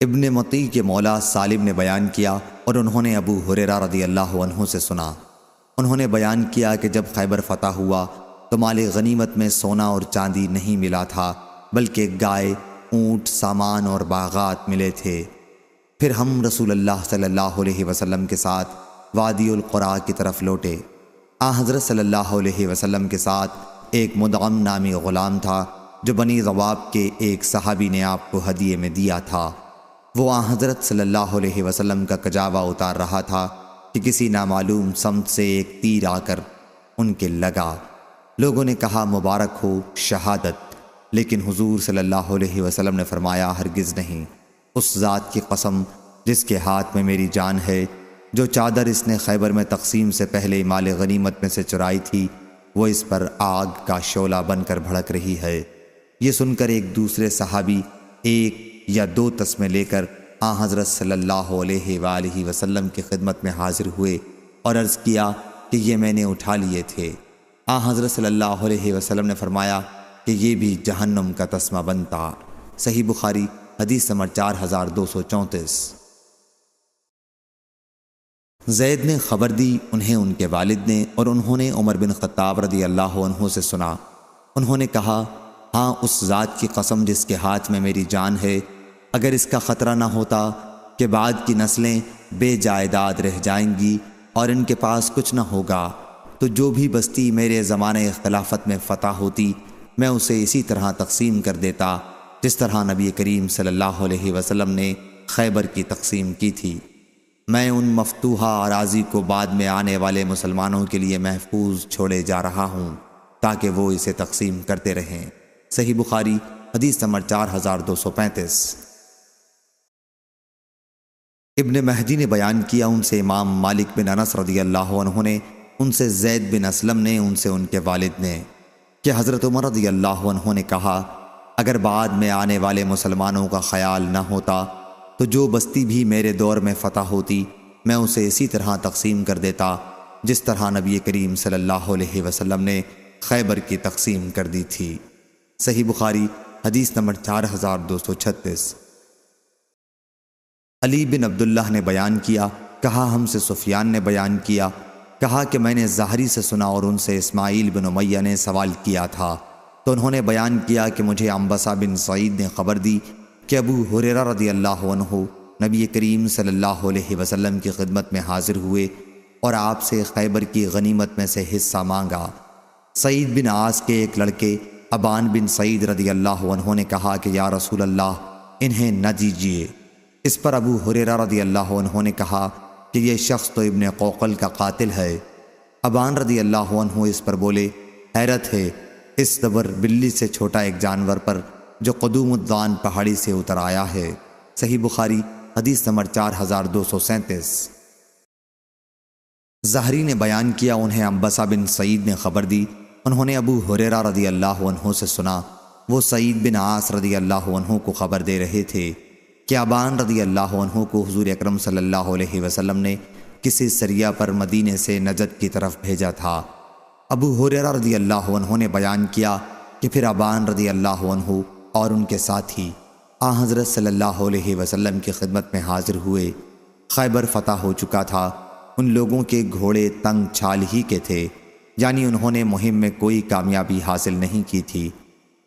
ابن مطی کے مولا سالم نے بیان کیا اور انہوں نے ابو ہریرہ رضی اللہ عنہ سے سنا، انہوں نے بیان کیا کہ جب خیبر فتح ہوا تو مال غنیمت میں سونا اور چاندی نہیں ملا تھا، بلکہ گائے، اونٹ، سامان اور باغات ملے تھے۔ پھر ہم رسول اللہ صلی اللہ علیہ وسلم کے ساتھ وادی القرا کی طرف لوٹے۔ حضرت صلی اللہ علیہ وسلم کے ساتھ ایک مدغم نامی غلام تھا جو بنی ضواب کے ایک صحابی نے آپ کو ہدیے میں دیا تھا۔ وہ حضرت صلی اللہ علیہ وسلم کا کجاوا اتار رہا تھا کہ کسی نامعلوم سمت سے ایک تیر آ کر ان کے لگا۔ لوگوں نے کہا مبارک ہو، شہادت، لیکن حضور صلی اللہ علیہ وسلم نے فرمایا ہرگز نہیں، اس ذات کی قسم جس کے ہاتھ میں میری جان ہے، جو چادر اس نے خیبر میں تقسیم سے پہلے مال غنیمت میں سے چرائی تھی وہ اس پر آگ کا شعلہ بن کر بھڑک رہی ہے۔ یہ سن کر ایک دوسرے صحابی 1 یا 2 تسمے لے کر حضرت صلی اللہ علیہ وآلہ وسلم کی خدمت میں حاضر ہوئے اور عرض کیا کہ یہ میں نے اٹھا لیے تھے۔ حضرت صلی اللہ علیہ وسلم نے فرمایا کہ یہ بھی جہنم کا تسمہ بنتا۔ صحیح بخاری حدیث نمبر 4234۔ زید نے خبر دی انہیں ان کے والد نے، اور انہوں نے عمر بن خطاب رضی اللہ عنہ سے سنا، انہوں نے کہا ہاں اس ذات کی قسم جس کے ہاتھ میں میری جان ہے، اگر اس کا خطرہ نہ ہوتا کہ بعد کی نسلیں بے جائیداد رہ جائیں گی اور ان کے پاس کچھ نہ ہوگا، تو جو بھی بستی میرے زمانہ خلافت میں فتح ہوتی میں اسے اسی طرح تقسیم کر دیتا جس طرح نبی کریم صلی اللہ علیہ وسلم نے خیبر کی تقسیم کی تھی۔ میں ان مفتوحہ اراضی کو بعد میں آنے والے مسلمانوں کے لیے محفوظ چھوڑے جا رہا ہوں تاکہ وہ اسے تقسیم کرتے رہیں۔ صحیح بخاری حدیث نمبر 4235۔ ابن مہدی نے بیان کیا، ان سے امام مالک بن انس رضی اللہ عنہ نے، ان سے زید بن اسلم نے، ان سے ان کے والد نے، کہ حضرت عمر رضی اللہ عنہ نے کہا اگر بعد میں آنے والے مسلمانوں کا خیال نہ ہوتا تو جو بستی بھی میرے دور میں فتح ہوتی میں اسے اسی طرح تقسیم کر دیتا جس طرح نبی کریم صلی اللہ علیہ وسلم نے خیبر کی تقسیم کر دی تھی۔ صحیح بخاری حدیث نمبر 4236۔ علی بن عبداللہ نے بیان کیا کہا ہم سے سفیان نے بیان کیا، کہا کہ میں نے زہری سے سنا اور ان سے اسماعیل بن امیہ نے سوال کیا تھا، تو انہوں نے بیان کیا کہ مجھے عنبسہ بن سعید نے خبر دی کہ ابو ہریرہ رضی اللہ عنہ نبی کریم صلی اللہ علیہ وسلم کی خدمت میں حاضر ہوئے اور آپ سے خیبر کی غنیمت میں سے حصہ مانگا۔ سعید بن عاص کے ایک لڑکے ابان بن سعید رضی اللہ عنہ نے کہا کہ یا رسول اللہ انہیں نہ دیجیے۔ اس پر ابو ہریرہ رضی اللہ عنہ نے کہا کہ یہ شخص تو ابن قوقل کا قاتل ہے۔ ابان رضی اللہ عنہ اس پر بولے، حیرت ہے اس دبر بلی سے چھوٹا ایک جانور پر جو قدوم الدان پہاڑی سے اتر آیا ہے۔ صحیح بخاری حدیث نمبر 4237۔ زہری نے بیان کیا انہیں عنبسہ بن سعید نے خبر دی، انہوں نے ابو ہریرہ رضی اللہ عنہ سے سنا، وہ سعید بن عاص رضی اللہ عنہ کو خبر دے رہے تھے کہ ابان رضی اللہ عنہ کو حضور اکرم صلی اللہ علیہ وسلم نے کسی سریہ پر مدینے سے نجد کی طرف بھیجا تھا۔ ابو ہریرہ رضی اللہ عنہ نے بیان کیا کہ پھر ابان رضی اللہ عنہ اور ان کے ساتھی حضرت صلی اللہ علیہ وسلم کی خدمت میں حاضر ہوئے۔ خیبر فتح ہو چکا تھا، ان لوگوں کے گھوڑے تنگ چھال ہی کے تھے، یعنی انہوں نے مہم میں کوئی کامیابی حاصل نہیں کی تھی۔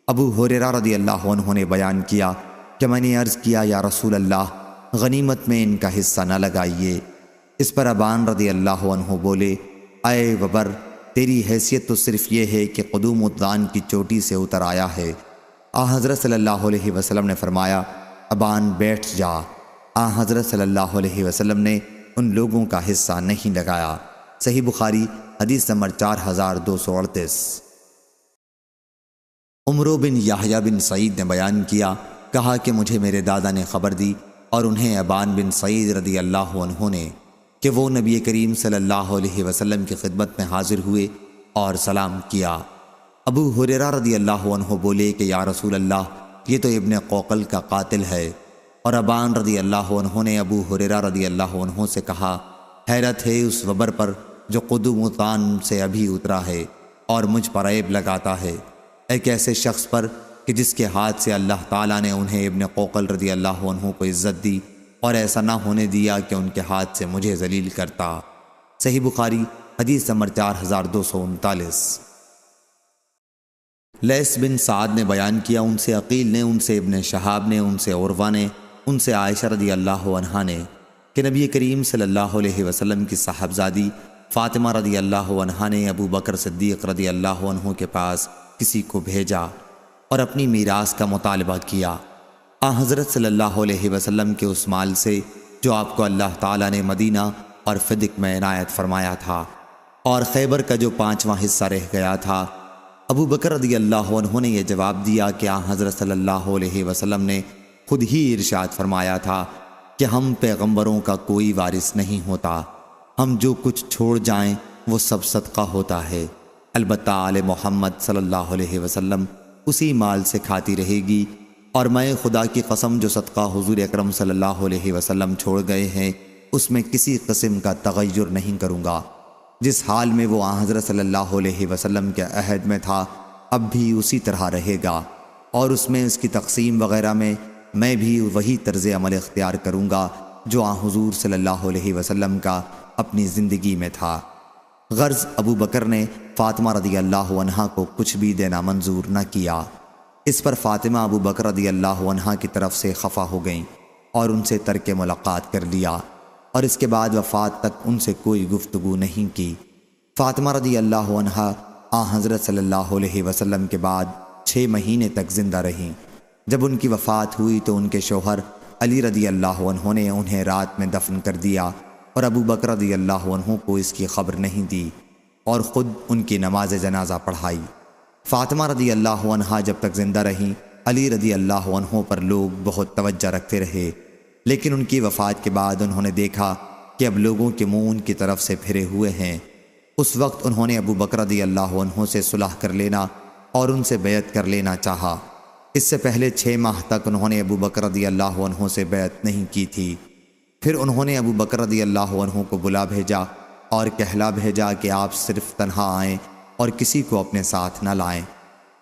ابو ہریرہ رضی اللہ عنہ نے بیان کیا کہ میں نے عرض کیا یا رسول اللہ غنیمت میں ان کا حصہ نہ لگائیے۔ اس پر ابان رضی اللہ عنہ بولے، اے وبر تیری حیثیت تو صرف یہ ہے کہ قدوم الدان کی چوٹی سے اتر آیا ہے۔ حضرت صلی اللہ علیہ وسلم نے فرمایا، ابان بیٹھ جا۔ حضرت صلی اللہ علیہ وسلم نے ان لوگوں کا حصہ نہیں لگایا۔ صحیح بخاری حدیث نمبر 4238۔ عمرو بن یحییٰ بن سعید نے بیان کیا، کہا کہ مجھے میرے دادا نے خبر دی اور انہیں ابان بن سعید رضی اللہ عنہ نے کہ وہ نبی کریم صلی اللہ علیہ وسلم کی خدمت میں حاضر ہوئے اور سلام کیا۔ ابو ہریرہ رضی اللہ عنہ بولے کہ یا رسول اللہ یہ تو ابن قوقل کا قاتل ہے، اور ابان رضی اللہ عنہ نے ابو ہریرہ رضی اللہ عنہ سے کہا، حیرت ہے اس وبر پر جو قدوم الدان سے ابھی اترا ہے اور مجھ پر عیب لگاتا ہے، ایک ایسے شخص پر کہ جس کے ہاتھ سے اللہ تعالیٰ نے انہیں ابن قوقل رضی اللہ عنہ کو عزت دی اور ایسا نہ ہونے دیا کہ ان کے ہاتھ سے مجھے ذلیل کرتا۔ صحیح بخاری حدیث نمبر 4239۔ لیث بن سعد نے بیان کیا، ان سے عقیل نے، ان سے ابن شہاب نے، ان سے عروہ نے، ان سے عائشہ رضی اللہ عنہا نے کہ نبی کریم صلی اللہ علیہ وسلم کی صاحبزادی فاطمہ رضی اللہ عنہا نے ابو بکر صدیق رضی اللہ عنہ کے پاس کسی کو بھیجا اور اپنی میراث کا مطالبہ کیا۔ حضرت صلی اللہ علیہ وسلم کے اس مال سے جو آپ کو اللہ تعالیٰ نے مدینہ اور فدق میں عنایت فرمایا تھا اور خیبر کا جو 5واں حصہ رہ گیا تھا، ابو بکر رضی اللہ عنہ نے یہ جواب دیا کہ حضرت صلی اللہ علیہ وسلم نے خود ہی ارشاد فرمایا تھا کہ ہم پیغمبروں کا کوئی وارث نہیں ہوتا، ہم جو کچھ چھوڑ جائیں وہ سب صدقہ ہوتا ہے، البتہ آل محمد صلی اللہ علیہ وسلم اسی مال سے کھاتی رہے گی، اور میں خدا کی قسم جو صدقہ حضور اکرم صلی اللہ علیہ وسلم چھوڑ گئے ہیں اس میں کسی قسم کا تغیر نہیں کروں گا۔ جس حال میں وہ حضرت صلی اللہ علیہ وسلم کے عہد میں تھا اب بھی اسی طرح رہے گا، اور اس میں اس کی تقسیم وغیرہ میں بھی وہی طرز عمل اختیار کروں گا جو حضور صلی اللہ علیہ وسلم کا اپنی زندگی میں تھا۔ غرض ابو بکر نے فاطمہ رضی اللہ عنہا کو کچھ بھی دینا منظور نہ کیا۔ اس پر فاطمہ ابو بکر رضی اللہ عنہا کی طرف سے خفا ہو گئیں اور ان سے ترک ملاقات کر لیا، اور اس کے بعد وفات تک ان سے کوئی گفتگو نہیں کی۔ فاطمہ رضی اللہ عنہا حضرت صلی اللہ علیہ وسلم کے بعد 6 مہینے تک زندہ رہیں۔ جب ان کی وفات ہوئی تو ان کے شوہر علی رضی اللہ عنہ نے انہیں رات میں دفن کر دیا، اور ابو بکر رضی اللہ عنہ کو اس کی خبر نہیں دی اور خود ان کی نماز جنازہ پڑھائی۔ فاطمہ رضی اللہ عنہا جب تک زندہ رہیں علی رضی اللہ عنہ پر لوگ بہت توجہ رکھتے رہے، لیکن ان کی وفات کے بعد انہوں نے دیکھا کہ اب لوگوں کے منہ ان کی طرف سے پھرے ہوئے ہیں۔ اس وقت انہوں نے ابو بکر رضی اللہ عنہ سے صلح کر لینا اور ان سے بیعت کر لینا چاہا۔ اس سے پہلے 6 ماہ تک انہوں نے ابو بکر رضی اللہ عنہ سے بیعت نہیں کی تھی۔ پھر انہوں نے ابو بکر رضی اللہ عنہ کو بلا بھیجا اور کہلا بھیجا کہ آپ صرف تنہا آئیں اور کسی کو اپنے ساتھ نہ لائیں۔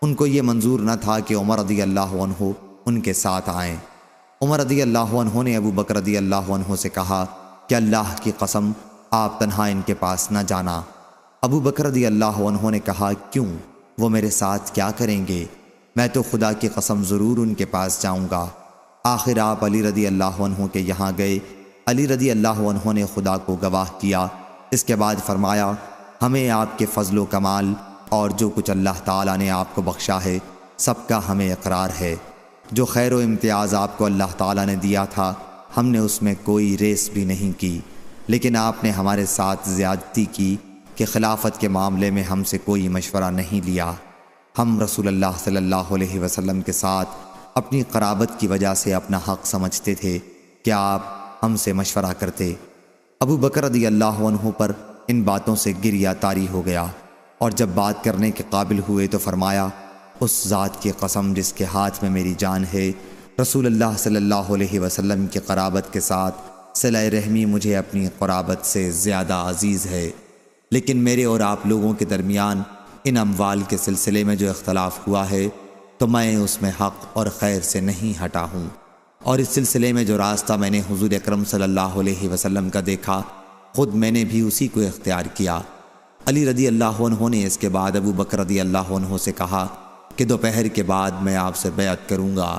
ان کو یہ منظور نہ تھا کہ عمر رضی اللہ عنہ ان کے ساتھ آئیں۔ عمر رضی اللہ عنہ نے ابو بکر رضی اللہ عنہ سے کہا کہ اللہ کی قسم آپ تنہا ان کے پاس نہ جانا۔ ابو بکر رضی اللہ عنہ نے کہا کیوں، وہ میرے ساتھ کیا کریں گے؟ میں تو خدا کی قسم ضرور ان کے پاس جاؤں گا۔ آخر آپ علی رضی اللہ عنہ کے یہاں گئے۔ علی رضی اللہ عنہ نے خدا کو گواہ کیا۔ اس کے بعد فرمایا ہمیں آپ کے فضل و کمال اور جو کچھ اللہ تعالیٰ نے آپ کو بخشا ہے سب کا ہمیں اقرار ہے۔ جو خیر و امتیاز آپ کو اللہ تعالیٰ نے دیا تھا ہم نے اس میں کوئی ریس بھی نہیں کی، لیکن آپ نے ہمارے ساتھ زیادتی کی کہ خلافت کے معاملے میں ہم سے کوئی مشورہ نہیں لیا۔ ہم رسول اللہ صلی اللہ علیہ وسلم کے ساتھ اپنی قرابت کی وجہ سے اپنا حق سمجھتے تھے کہ آپ ہم سے مشورہ کرتے۔ ابو بکر رضی اللہ عنہ پر ان باتوں سے گریہ طاری ہو گیا، اور جب بات کرنے کے قابل ہوئے تو فرمایا اس ذات کی قسم جس کے ہاتھ میں میری جان ہے، رسول اللہ صلی اللہ علیہ وسلم کی قرابت کے ساتھ صلہ رحمی مجھے اپنی قرابت سے زیادہ عزیز ہے، لیکن میرے اور آپ لوگوں کے درمیان ان اموال کے سلسلے میں جو اختلاف ہوا ہے تو میں اس میں حق اور خیر سے نہیں ہٹا ہوں، اور اس سلسلے میں جو راستہ میں نے حضور اکرم صلی اللہ علیہ وسلم کا دیکھا خود میں نے بھی اسی کو اختیار کیا۔ علی رضی اللہ عنہ نے اس کے بعد ابو بکر رضی اللہ عنہ سے کہا کہ دوپہر کے بعد میں آپ سے بیعت کروں گا۔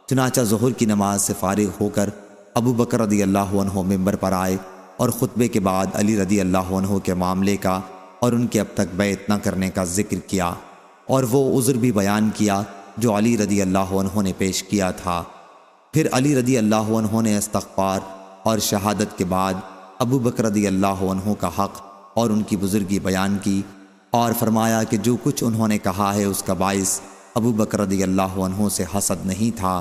چنانچہ ظہر کی نماز سے فارغ ہو کر ابو بکر رضی اللہ عنہ ممبر پر آئے اور خطبے کے بعد علی رضی اللہ عنہ کے معاملے کا اور ان کے اب تک بیعت نہ کرنے کا ذکر کیا، اور وہ عذر بھی بیان کیا جو علی رضی اللہ عنہ نے پیش کیا تھا۔ پھر علی رضی اللہ عنہ نے استغفار اور شہادت کے بعد ابو بکر رضی اللہ عنہ کا حق اور ان کی بزرگی بیان کی، اور فرمایا کہ جو کچھ انہوں نے کہا ہے اس کا باعث ابو بکر رضی اللہ عنہ سے حسد نہیں تھا،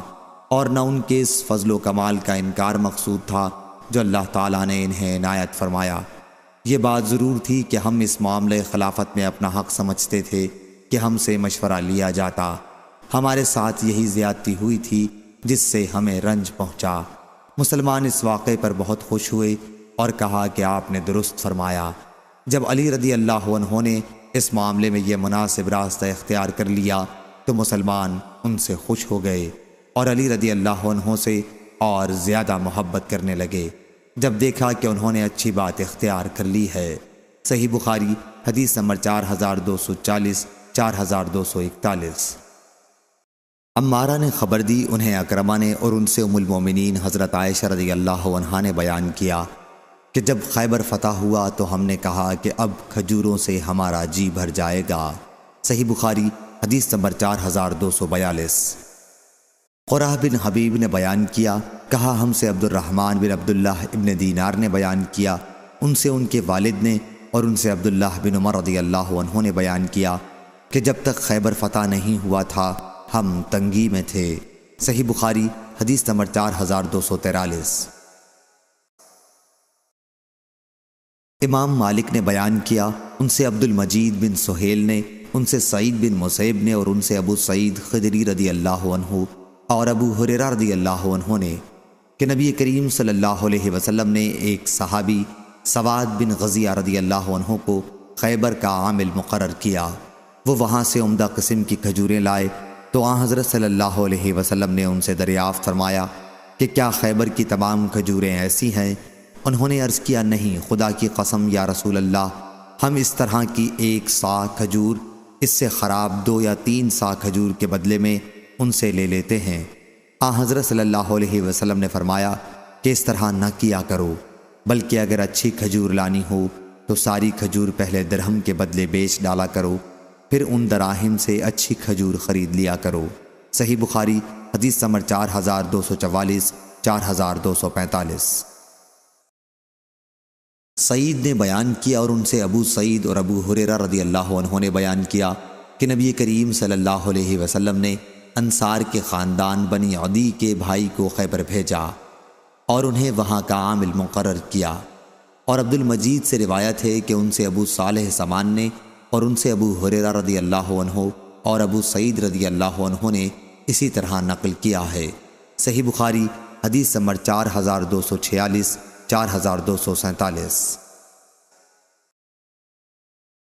اور نہ ان کے اس فضل و کمال کا انکار مقصود تھا جو اللہ تعالیٰ نے انہیں عنایت فرمایا۔ یہ بات ضرور تھی کہ ہم اس معاملے خلافت میں اپنا حق سمجھتے تھے کہ ہم سے مشورہ لیا جاتا۔ ہمارے ساتھ یہی زیادتی ہوئی تھی جس سے ہمیں رنج پہنچا۔ مسلمان اس واقعے پر بہت خوش ہوئے اور کہا کہ آپ نے درست فرمایا۔ جب علی رضی اللہ عنہ نے اس معاملے میں یہ مناسب راستہ اختیار کر لیا تو مسلمان ان سے خوش ہو گئے اور علی رضی اللہ عنہ سے اور زیادہ محبت کرنے لگے جب دیکھا کہ انہوں نے اچھی بات اختیار کر لی ہے۔ صحیح بخاری حدیث نمبر 4240 4241۔ عمارہ نے خبر دی، انہیں اکرمہ نے، اور ان سے ام المومنین حضرت عائشہ رضی اللہ عنہا نے بیان کیا کہ جب خیبر فتح ہوا تو ہم نے کہا کہ اب کھجوروں سے ہمارا جی بھر جائے گا۔ صحیح بخاری حدیث نمبر 4242۔ قرہ بن حبیب نے بیان کیا، کہا ہم سے عبد الرحمن بن عبداللہ ابن دینار نے بیان کیا، ان سے ان کے والد نے، اور ان سے عبداللہ بن عمر رضی اللہ عنہ نے بیان کیا کہ جب تک خیبر فتح نہیں ہوا تھا ہم تنگی میں تھے۔ صحیح بخاری حدیث نمبر 4243۔ امام مالک نے بیان کیا، ان سے عبد المجید بن سہیل نے، ان سے سعید بن مسیب نے، اور ان سے ابو سعید خدری رضی اللہ عنہ اور ابو ہریرہ رضی اللہ عنہ نے کہ نبی کریم صلی اللہ علیہ وسلم نے ایک صحابی سواد بن غزیہ رضی اللہ عنہ کو خیبر کا عامل مقرر کیا۔ وہ وہاں سے عمدہ قسم کی کھجوریں لائے تو آن حضرت صلی اللہ علیہ وسلم نے ان سے دریافت فرمایا کہ کیا خیبر کی تمام کھجوریں ایسی ہیں؟ انہوں نے عرض کیا نہیں، خدا کی قسم یا رسول اللہ، ہم اس طرح کی 1 صاع کھجور اس سے خراب 2 یا 3 صاع کھجور کے بدلے میں ان سے لے لیتے ہیں۔ آن حضرت صلی اللہ علیہ وسلم نے فرمایا کہ اس طرح نہ کیا کرو، بلکہ اگر اچھی کھجور لانی ہو تو ساری کھجور پہلے درہم کے بدلے بیچ ڈالا کرو، پھر ان دراہم سے اچھی کھجور خرید لیا کرو۔ صحیح بخاری حدیث نمبر 4244 4245۔ سعید نے بیان کیا، اور ان سے ابو سعید اور ابو ہریرہ رضی اللہ عنہ نے بیان کیا کہ نبی کریم صلی اللہ علیہ وسلم نے انصار کے خاندان بنی عدی کے بھائی کو خیبر بھیجا اور انہیں وہاں کا عامل مقرر کیا۔ اور عبد المجید سے روایت ہے کہ ان سے ابو صالح سمان نے، اور ان سے ابو ہریرہ رضی اللہ عنہ اور ابو سعید رضی اللہ عنہ نے اسی طرح نقل کیا ہے۔ صحیح بخاری حدیث نمبر 4246 4247۔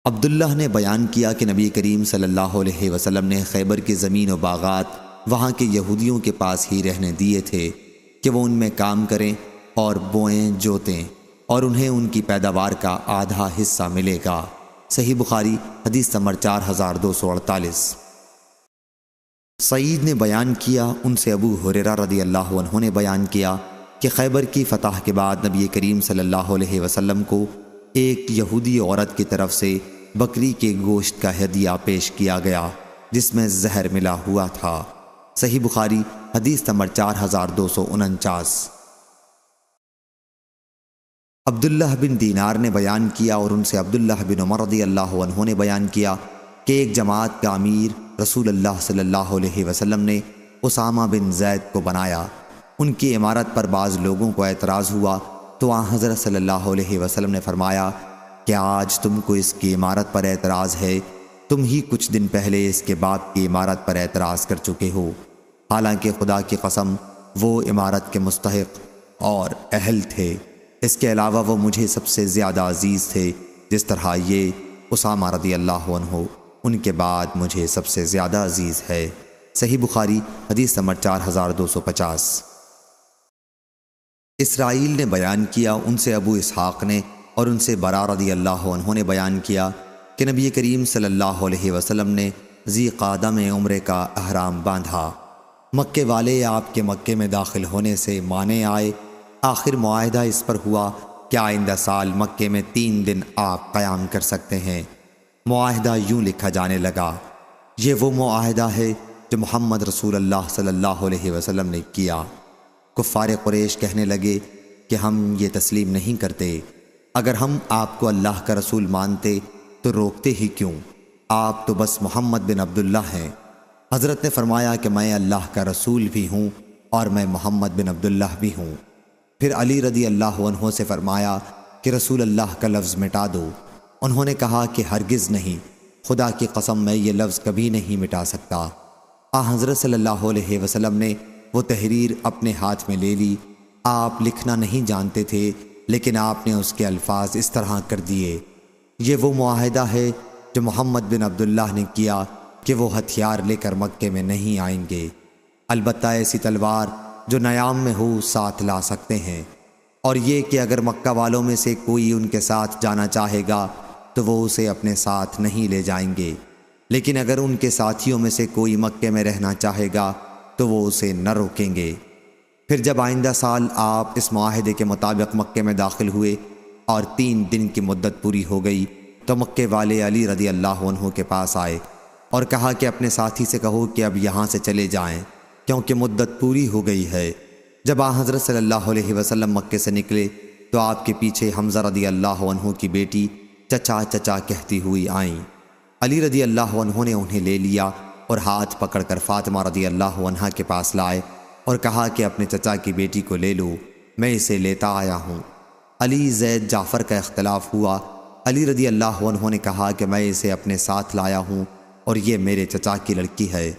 عبداللہ نے بیان کیا کہ نبی کریم صلی اللہ علیہ وسلم نے خیبر کی زمین و باغات وہاں کے یہودیوں کے پاس ہی رہنے دیے تھے کہ وہ ان میں کام کریں اور بوئیں جوتیں، اور انہیں ان کی پیداوار کا آدھا حصہ ملے گا۔ صحیح بخاری حدیث نمبر 4248۔ سعید نے بیان کیا، ان سے ابو ہریرہ رضی اللہ عنہ نے بیان کیا کہ خیبر کی فتح کے بعد نبی کریم صلی اللہ علیہ وسلم کو ایک یہودی عورت کی طرف سے بکری کے گوشت کا ہدیہ پیش کیا گیا جس میں زہر ملا ہوا تھا۔ صحیح بخاری حدیث نمبر 4249۔ عبداللہ بن دینار نے بیان کیا اور ان سے عبداللہ بن عمر رضی اللہ عنہ نے بیان کیا کہ ایک جماعت کا امیر رسول اللہ صلی اللہ علیہ وسلم نے اسامہ بن زید کو بنایا۔ ان کی امارت پر بعض لوگوں کو اعتراض ہوا تو آن حضرت صلی اللہ علیہ وسلم نے فرمایا کہ آج تم کو اس کی امارت پر اعتراض ہے، تم ہی کچھ دن پہلے اس کے باپ کی امارت پر اعتراض کر چکے ہو، حالانکہ خدا کی قسم وہ امارت کے مستحق اور اہل تھے، اس کے علاوہ وہ مجھے سب سے زیادہ عزیز تھے، جس طرح یہ اسامہ رضی اللہ عنہ ان کے بعد مجھے سب سے زیادہ عزیز ہے۔ صحیح بخاری حدیث نمبر 4250۔ اسرائیل نے بیان کیا، ان سے ابو اسحاق نے اور ان سے برا رضی اللہ عنہ نے بیان کیا کہ نبی کریم صلی اللہ علیہ وسلم نے ذی قعدہ میں عمرے کا احرام باندھا۔ مکے والے آپ کے مکے میں داخل ہونے سے مانے آئے، آخر معاہدہ اس پر ہوا کہ آئندہ سال مکے میں 3 دن آپ قیام کر سکتے ہیں۔ معاہدہ یوں لکھا جانے لگا، یہ وہ معاہدہ ہے جو محمد رسول اللہ صلی اللہ علیہ وسلم نے کیا۔ کفار قریش کہنے لگے کہ ہم یہ تسلیم نہیں کرتے، اگر ہم آپ کو اللہ کا رسول مانتے تو روکتے ہی کیوں؟ آپ تو بس محمد بن عبداللہ ہیں۔ حضرت نے فرمایا کہ میں اللہ کا رسول بھی ہوں اور میں محمد بن عبداللہ بھی ہوں۔ پھر علی رضی اللہ عنہ سے فرمایا کہ رسول اللہ کا لفظ مٹا دو۔ انہوں نے کہا کہ ہرگز نہیں، خدا کی قسم میں یہ لفظ کبھی نہیں مٹا سکتا۔ حضرت صلی اللہ علیہ وسلم نے وہ تحریر اپنے ہاتھ میں لے لی۔ آپ لکھنا نہیں جانتے تھے، لیکن آپ نے اس کے الفاظ اس طرح کر دیے، یہ وہ معاہدہ ہے جو محمد بن عبداللہ نے کیا کہ وہ ہتھیار لے کر مکے میں نہیں آئیں گے، البتہ ایسی تلوار جو نیام میں ہو ساتھ لا سکتے ہیں، اور یہ کہ اگر مکہ والوں میں سے کوئی ان کے ساتھ جانا چاہے گا تو وہ اسے اپنے ساتھ نہیں لے جائیں گے، لیکن اگر ان کے ساتھیوں میں سے کوئی مکے میں رہنا چاہے گا تو وہ اسے نہ روکیں گے۔ پھر جب آئندہ سال آپ اس معاہدے کے مطابق مکے میں داخل ہوئے اور 3 دن کی مدت پوری ہو گئی تو مکے والے علی رضی اللہ عنہ کے پاس آئے اور کہا کہ اپنے ساتھی سے کہو کہ اب یہاں سے چلے جائیں کیونکہ مدت پوری ہو گئی ہے۔ جب حضرت صلی اللہ علیہ وسلم مکے سے نکلے تو آپ کے پیچھے حمزہ رضی اللہ عنہ کی بیٹی چچا چچا کہتی ہوئی آئیں۔ علی رضی اللہ عنہ نے انہیں لے لیا اور ہاتھ پکڑ کر فاطمہ رضی اللہ عنہ کے پاس لائے اور کہا کہ اپنے چچا کی بیٹی کو لے لو، میں اسے لیتا آیا ہوں۔ علی زید جعفر کا اختلاف ہوا۔ علی رضی اللہ عنہ نے کہا کہ میں اسے اپنے ساتھ لایا ہوں اور یہ میرے چچا کی لڑکی ہے۔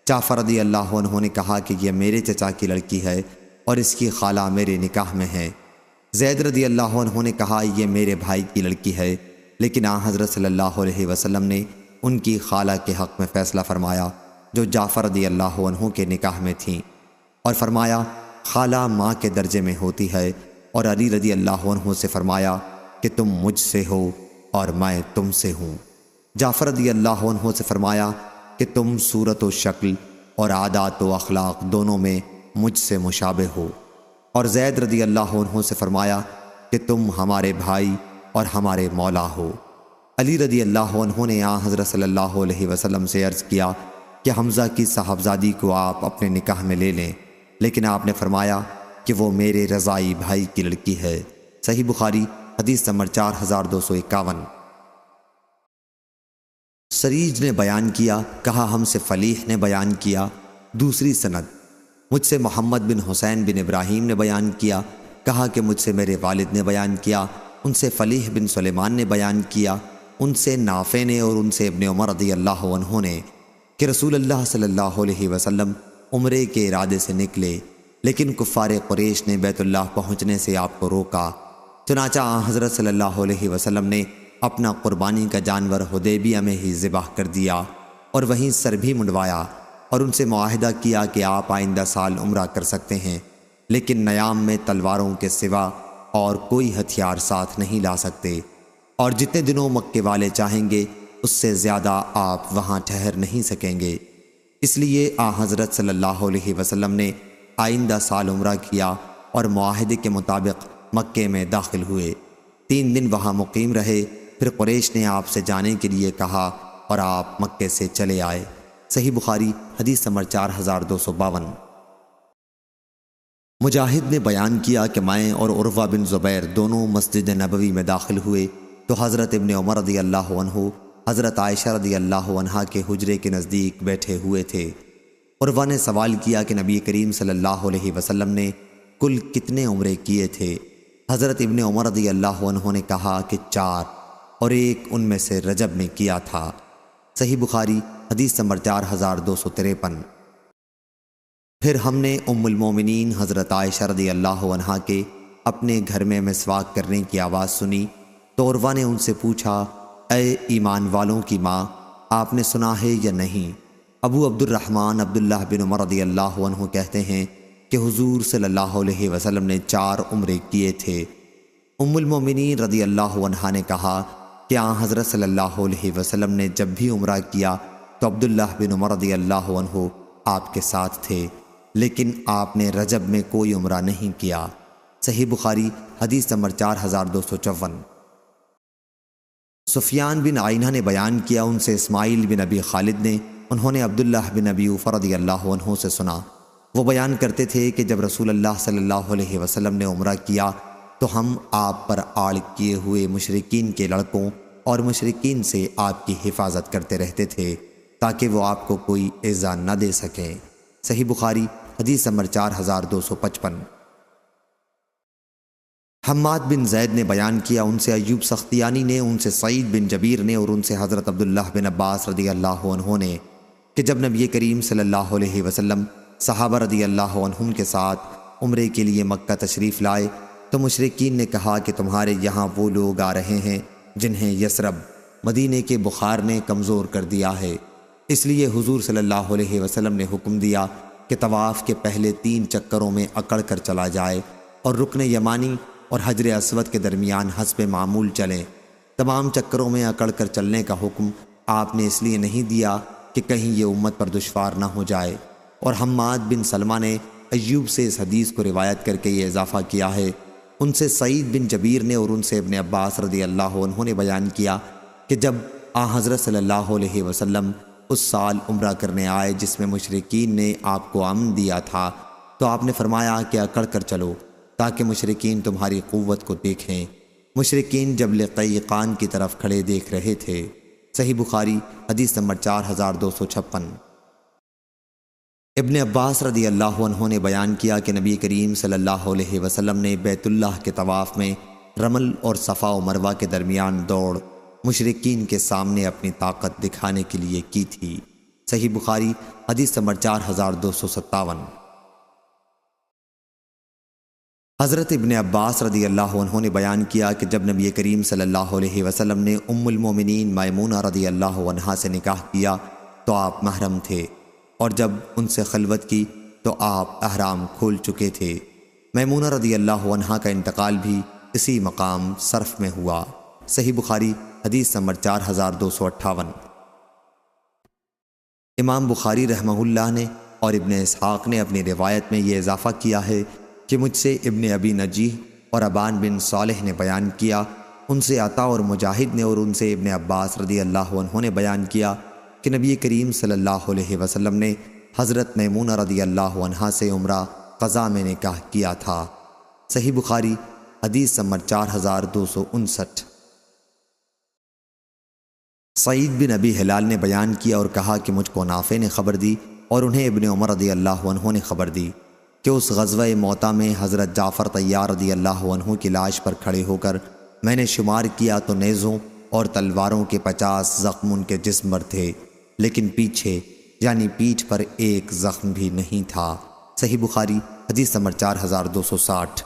جعفر رضی اللہ عنہ نے کہا کہ یہ میرے چچا کی لڑکی ہے اور اس کی خالہ میرے نکاح میں ہے۔ زید رضی اللہ عنہ نے کہا یہ میرے بھائی کی لڑکی ہے، لیکن حضرت صلی اللہ علیہ وسلم نے ان کی خالہ کے حق میں فیصلہ فرمایا جو جعفر رضی اللہ عنہ کے نکاح میں تھیں، اور فرمایا خالہ ماں کے درجے میں ہوتی ہے، اور علی رضی اللہ عنہ سے فرمایا کہ تم مجھ سے ہو اور میں تم سے ہوں۔ جعفر رضی اللہ عنہ سے فرمایا کہ تم صورت و شکل اور عادات و اخلاق دونوں میں مجھ سے مشابہ ہو، اور زید رضی اللہ عنہ سے فرمایا کہ تم ہمارے بھائی اور ہمارے مولا ہو۔ علی رضی اللہ عنہ نے حضرت صلی اللہ علیہ وسلم سے عرض کیا کہ حمزہ کی صاحبزادی کو آپ اپنے نکاح میں لے لیں، لیکن آپ نے فرمایا کہ وہ میرے رضائی بھائی کی لڑکی ہے۔ صحیح بخاری حدیث نمبر 4251۔ سریج نے بیان کیا، کہا ہم سے فلیح نے بیان کیا۔ دوسری سند، مجھ سے محمد بن حسین بن ابراہیم نے بیان کیا، کہا کہ مجھ سے میرے والد نے بیان کیا، ان سے فلیح بن سلیمان نے بیان کیا، ان سے نافع نے اور ان سے ابن عمر رضی اللہ عنہ نے کہ رسول اللہ صلی اللہ علیہ وسلم عمرے کے ارادے سے نکلے، لیکن کفار قریش نے بیت اللہ پہنچنے سے آپ کو روکا۔ چنانچہ حضرت صلی اللہ علیہ وسلم نے اپنا قربانی کا جانور حدیبیہ میں ہی ذبح کر دیا اور وہیں سر بھی منڈوایا، اور ان سے معاہدہ کیا کہ آپ آئندہ سال عمرہ کر سکتے ہیں۔ لیکن نیام میں تلواروں کے سوا اور کوئی ہتھیار ساتھ نہیں لا سکتے، اور جتنے دنوں مکے والے چاہیں گے اس سے زیادہ آپ وہاں ٹھہر نہیں سکیں گے۔ اس لیے حضرت صلی اللہ علیہ وسلم نے آئندہ سال عمرہ کیا اور معاہدے کے مطابق مکے میں داخل ہوئے۔ 3 دن وہاں مقیم رہے، پھر قریش نے آپ سے جانے کے لیے کہا اور آپ مکے سے چلے آئے۔ صحیح بخاری حدیث نمبر 4252۔ مجاہد نے بیان کیا کہ میں اور عروہ بن زبیر دونوں مسجد نبوی میں داخل ہوئے تو حضرت ابن عمر رضی اللہ عنہ حضرت عائشہ رضی اللہ عنہا کے حجرے کے نزدیک بیٹھے ہوئے تھے۔ عروہ نے سوال کیا کہ نبی کریم صلی اللہ علیہ وسلم نے کل کتنے عمرے کیے تھے؟ حضرت ابن عمر رضی اللہ عنہ نے کہا کہ 4، اور ایک ان میں سے رجب میں کیا تھا۔ صحیح بخاری حدیث نمبر 4253۔ پھر ہم نے ام المومنین حضرت عائشہ رضی اللہ عنہا کے اپنے گھر میں مسواک کرنے کی آواز سنی تو عروہ نے ان سے پوچھا، اے ایمان والوں کی ماں، آپ نے سنا ہے یا نہیں؟ ابو عبد الرحمن عبداللہ بن عمر رضی اللہ عنہ کہتے ہیں کہ حضور صلی اللہ علیہ وسلم نے 4 عمرے کیے تھے۔ ام المومنین رضی اللہ عنہا نے کہا کہ حضرت صلی اللہ علیہ وسلم نے جب بھی عمرہ کیا تو عبداللہ بن عمر رضی اللہ عنہ آپ کے ساتھ تھے، لیکن آپ نے رجب میں کوئی عمرہ نہیں کیا۔ صحیح بخاری حدیث نمبر 4254۔ سفیان بن عینہ نے بیان کیا، ان سے اسماعیل بن ابی خالد نے، انہوں نے عبداللہ بن ابی اوفا رضی اللہ عنہ سے سنا، وہ بیان کرتے تھے کہ جب رسول اللہ صلی اللہ علیہ وسلم نے عمرہ کیا تو ہم آپ پر آڑ کیے ہوئے مشرکین کے لڑکوں اور مشرکین سے آپ کی حفاظت کرتے رہتے تھے تاکہ وہ آپ کو کوئی ایذا نہ دے سکیں۔ صحیح بخاری حدیث نمبر 4255۔ حماد بن زید نے بیان کیا، ان سے ایوب سختیانی نے، ان سے سعید بن جبیر نے، اور ان سے حضرت عبداللہ بن عباس رضی اللہ عنہ نے کہ جب نبی کریم صلی اللہ علیہ وسلم صحابہ رضی اللہ عنہم کے ساتھ عمرے کے لیے مکہ تشریف لائے تو مشرکین نے کہا کہ تمہارے یہاں وہ لوگ آ رہے ہیں جنہیں یثرب مدینے کے بخار نے کمزور کر دیا ہے، اس لیے حضور صلی اللہ علیہ وسلم نے حکم دیا کہ طواف کے پہلے 3 چکروں میں اکڑ کر چلا جائے اور رکن یمانی اور حجر اسود کے درمیان حسب معمول چلیں۔ تمام چکروں میں اکڑ کر چلنے کا حکم آپ نے اس لیے نہیں دیا کہ کہیں یہ امت پر دشوار نہ ہو جائے، اور حماد بن سلمہ نے ایوب سے اس حدیث کو روایت کر کے یہ اضافہ کیا ہے۔ ان سے سعید بن جبیر نے اور ان سے ابن عباس رضی اللہ عنہ نے بیان کیا کہ جب حضرت صلی اللہ علیہ وسلم اس سال عمرہ کرنے آئے جس میں مشرکین نے آپ کو امن دیا تھا تو آپ نے فرمایا کہ اکڑ کر چلو تاکہ مشرکین تمہاری قوت کو دیکھیں۔ مشرکین جبل قیقان کی طرف کھڑے دیکھ رہے تھے۔ صحیح بخاری حدیث نمبر 4256۔ ابن عباس رضی اللہ عنہ نے بیان کیا کہ نبی کریم صلی اللہ علیہ وسلم نے بیت اللہ کے طواف میں رمل اور صفا و مروہ کے درمیان دوڑ مشرکین کے سامنے اپنی طاقت دکھانے کے لیے کی تھی۔ صحیح بخاری حدیث نمبر 4257۔ حضرت ابن عباس رضی اللہ عنہ نے بیان کیا کہ جب نبی کریم صلی اللہ علیہ وسلم نے ام المومنین میمونہ رضی اللہ عنہا سے نکاح کیا تو آپ محرم تھے، اور جب ان سے خلوت کی تو آپ احرام کھول چکے تھے۔ میمونہ رضی اللہ عنہا کا انتقال بھی اسی مقام صرف میں ہوا۔ صحیح بخاری حدیث نمبر 4258۔ امام بخاری رحمہ اللہ نے اور ابن اسحاق نے اپنی روایت میں یہ اضافہ کیا ہے کہ مجھ سے ابن ابی نجیح اور ابان بن صالح نے بیان کیا، ان سے عطا اور مجاہد نے اور ان سے ابن عباس رضی اللہ عنہ نے بیان کیا کہ نبی کریم صلی اللہ علیہ وسلم نے حضرت میمونہ رضی اللہ عنہا سے عمرہ قضا میں نکاح کیا تھا۔ صحیح بخاری حدیث نمبر 4259۔ سعید بن ابی ہلال نے بیان کیا اور کہا کہ مجھ کو نافع نے خبر دی اور انہیں ابن عمر رضی اللہ عنہ نے خبر دی کہ اس غزوہ موتا میں حضرت جعفر طیار رضی اللہ عنہ کی لاش پر کھڑے ہو کر میں نے شمار کیا تو نیزوں اور تلواروں کے 50 زخم ان کے جسم پر تھے، لیکن پیچھے یعنی پیٹھ پر ایک زخم بھی نہیں تھا۔ صحیح بخاری حدیث نمبر 4260۔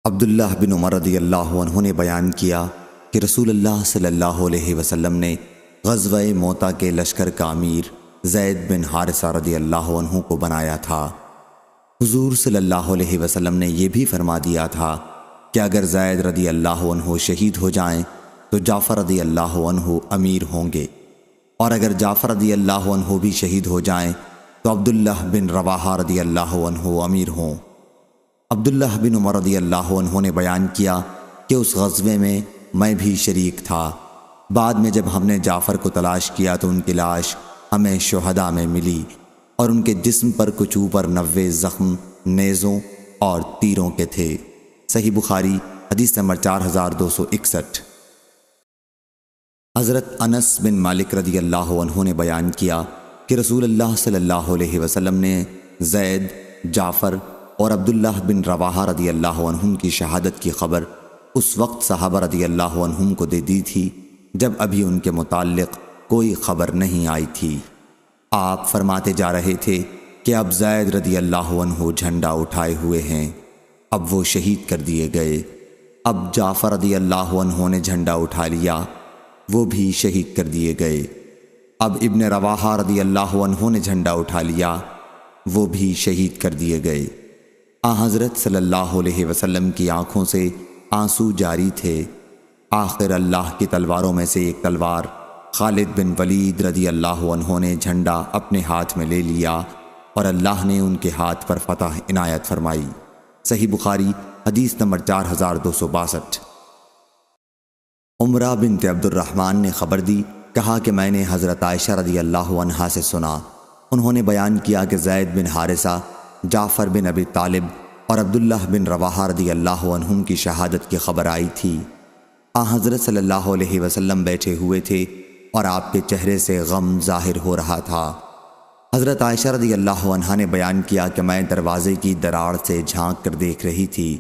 عبداللہ بن عمر رضی اللہ عنہ نے بیان کیا کہ رسول اللہ صلی اللہ علیہ وسلم نے غزوہ موتا کے لشکر کا امیر زید بن حارثہ رضی اللہ عنہ کو بنایا تھا۔ حضور صلی اللہ علیہ وسلم نے یہ بھی فرما دیا تھا کہ اگر زید رضی اللہ عنہ شہید ہو جائیں تو جعفر رضی اللہ عنہ امیر ہوں گے، اور اگر جعفر رضی اللہ عنہ بھی شہید ہو جائیں تو عبداللہ بن رواحہ رضی اللہ عنہ امیر ہوں۔ عبداللہ بن عمر رضی اللہ عنہ نے بیان کیا کہ اس غزوے میں بھی شریک تھا۔ بعد میں جب ہم نے جعفر کو تلاش کیا تو ان کی لاش ہمیں شہداء میں ملی، اور ان کے جسم پر کچھ اوپر 90 زخم نیزوں اور تیروں کے تھے۔ صحیح بخاری حدیث نمبر 4261۔ حضرت انس بن مالک رضی اللہ عنہ نے بیان کیا کہ رسول اللہ صلی اللہ علیہ وسلم نے زید، جعفر اور عبداللہ بن رواحہ رضی اللہ عنہم کی شہادت کی خبر اس وقت صحابہ رضی اللہ عنہم کو دے دی تھی جب ابھی ان کے متعلق کوئی خبر نہیں آئی تھی۔ آپ فرماتے جا رہے تھے کہ اب زید رضی اللہ عنہ جھنڈا اٹھائے ہوئے ہیں، اب وہ شہید کر دیے گئے۔ اب جعفر رضی اللہ عنہ نے جھنڈا اٹھا لیا، وہ بھی شہید کر دیے گئے۔ اب ابن رواحہ رضی اللہ عنہ نے جھنڈا اٹھا لیا، وہ بھی شہید کر دیے گئے۔ حضرت صلی اللہ علیہ وسلم کی آنکھوں سے آنسو جاری تھے۔ آخر اللہ کی تلواروں میں سے ایک تلوار خالد بن ولید رضی اللہ عنہ نے جھنڈا اپنے ہاتھ میں لے لیا اور اللہ نے ان کے ہاتھ پر فتح عنایت فرمائی۔ صحیح بخاری حدیث نمبر 4262۔ عمرہ بنت عبد الرحمن نے خبر دی، کہا کہ میں نے حضرت عائشہ رضی اللہ عنہا سے سنا، انہوں نے بیان کیا کہ زید بن حارثہ، جعفر بن ابی طالب اور عبداللہ بن رواحہ رضی اللہ عنہم کی شہادت کی خبر آئی تھی۔ حضرت صلی اللہ علیہ وسلم بیٹھے ہوئے تھے اور آپ کے چہرے سے غم ظاہر ہو رہا تھا۔ حضرت عائشہ رضی اللہ عنہا نے بیان کیا کہ میں دروازے کی دراڑ سے جھانک کر دیکھ رہی تھی،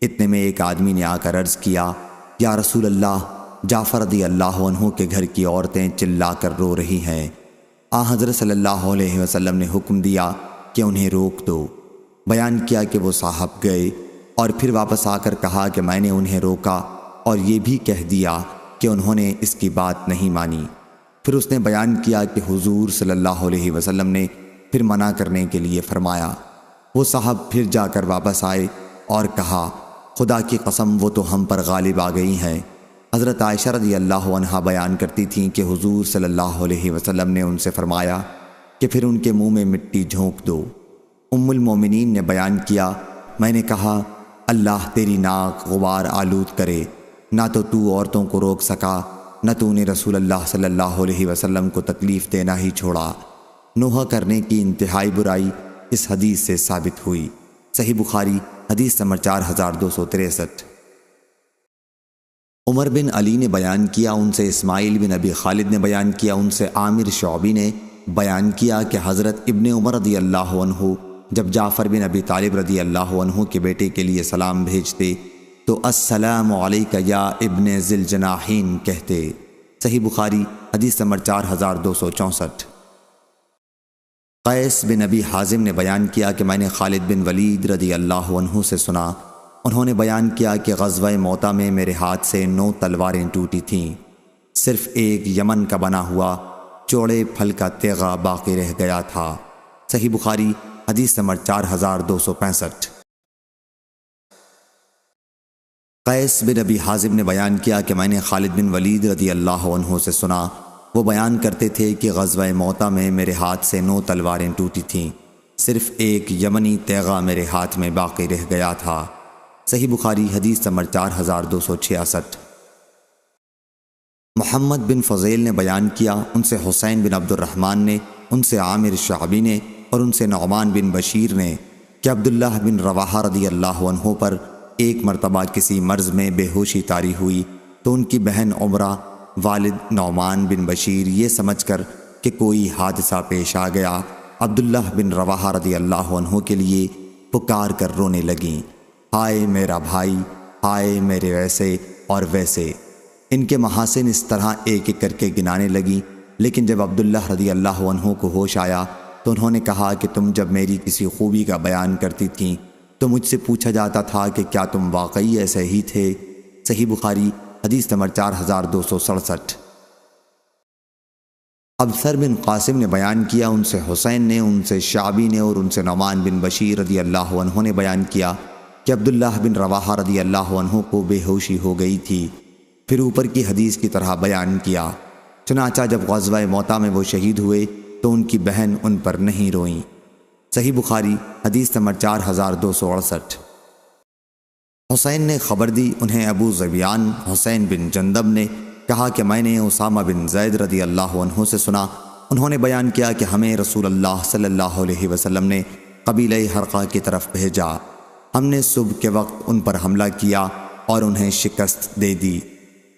اتنے میں ایک آدمی نے آ کر عرض کیا، یا رسول اللہ، جعفر رضی اللہ عنہ کے گھر کی عورتیں چلا کر رو رہی ہیں۔ حضرت صلی اللہ علیہ وسلم نے حکم دیا کہ انہیں روک دو۔ بیان کیا کہ وہ صاحب گئے اور پھر واپس آ کر کہا کہ میں نے انہیں روکا اور یہ بھی کہہ دیا کہ انہوں نے اس کی بات نہیں مانی۔ پھر اس نے بیان کیا کہ حضور صلی اللہ علیہ وسلم نے پھر منع کرنے کے لیے فرمایا۔ وہ صاحب پھر جا کر واپس آئے اور کہا، خدا کی قسم وہ تو ہم پر غالب آ گئی ہیں۔ حضرت عائشہ رضی اللہ عنہا بیان کرتی تھیں کہ حضور صلی اللہ علیہ وسلم نے ان سے فرمایا کہ پھر ان کے منہ میں مٹی جھونک دو۔ ام المومنین نے بیان کیا، میں نے کہا، اللہ تیری ناک غبار آلود کرے، نہ تو عورتوں کو روک سکا، نہ تو نے رسول اللہ صلی اللہ علیہ وسلم کو تکلیف دینا ہی چھوڑا۔ نوحہ کرنے کی انتہائی برائی اس حدیث سے ثابت ہوئی۔ صحیح بخاری حدیث نمبر 4263۔ عمر بن علی نے بیان کیا، ان سے اسماعیل بن ابی خالد نے بیان کیا، ان سے عامر شعبی نے بیان کیا کہ حضرت ابن عمر رضی اللہ عنہ جب جعفر بن ابی طالب رضی اللہ عنہ کے بیٹے کے لیے سلام بھیجتے تو السلام علیک یا ابن ذی الجناحین کہتے۔ صحیح بخاری حدیث نمبر 4264۔ قیس بن ابی حازم نے بیان کیا کہ میں نے خالد بن ولید رضی اللہ عنہ سے سنا، انہوں نے بیان کیا کہ غزوہ موتا میں میرے ہاتھ سے 9 تلواریں ٹوٹی تھیں، صرف ایک یمن کا بنا ہوا چوڑے پھل کا تیغہ باقی رہ گیا تھا۔ صحیح بخاری حدیث نمبر 4265۔ قیس بن ابی حازم نے بیان کیا کہ میں نے خالد بن ولید رضی اللہ عنہ سے سنا، وہ بیان کرتے تھے کہ غزوہ موتا میں میرے ہاتھ سے 9 تلواریں ٹوٹی تھیں، صرف ایک یمنی تیغہ میرے ہاتھ میں باقی رہ گیا تھا۔ صحیح بخاری حدیث نمبر 4266۔ محمد بن فضیل نے بیان کیا، ان سے حسین بن عبد الرحمن نے، ان سے عامر شعبی نے اور ان سے نعمان بن بشیر نے کہ عبداللہ بن رواحہ رضی اللہ عنہ پر ایک مرتبہ کسی مرض میں بے ہوشی طاری ہوئی تو ان کی بہن عمرہ والد نعمان بن بشیر یہ سمجھ کر کہ کوئی حادثہ پیش آ گیا عبداللہ بن رواحہ رضی اللہ عنہ کے لیے پکار کر رونے لگیں، ہائے میرا بھائی، ہائے میرے ویسے اور ویسے۔ ان کے محاسن اس طرح ایک ایک کر کے گنانے لگیں، لیکن جب عبداللہ رضی اللہ عنہ کو ہوش آیا تو انہوں نے کہا کہ تم جب میری کسی خوبی کا بیان کرتی تھیں تو مجھ سے پوچھا جاتا تھا کہ کیا تم واقعی ایسے ہی تھے۔ صحیح بخاری حدیث نمبر 4267۔ ابصر بن قاسم نے بیان کیا، ان سے حسین نے، ان سے شعبی نے اور ان سے نعمان بن بشیر رضی اللہ عنہ نے بیان کیا کہ عبداللہ بن رواحہ رضی اللہ عنہ کو بے ہوشی ہو گئی تھی، پھر اوپر کی حدیث کی طرح بیان کیا۔ چنانچہ جب غزوہ موطا میں وہ شہید ہوئے تو ان کی بہن ان پر نہیں روئیں۔ صحیح بخاری حدیث نمبر 4268۔ حسین نے خبر دی، انہیں ابو ذبیان حسین بن جندب نے کہا کہ میں نے اسامہ بن زید رضی اللہ عنہ سے سنا، انہوں نے بیان کیا کہ ہمیں رسول اللہ صلی اللہ علیہ وسلم نے قبیلہ حرقہ کی طرف بھیجا، ہم نے صبح کے وقت ان پر حملہ کیا اور انہیں شکست دے دی،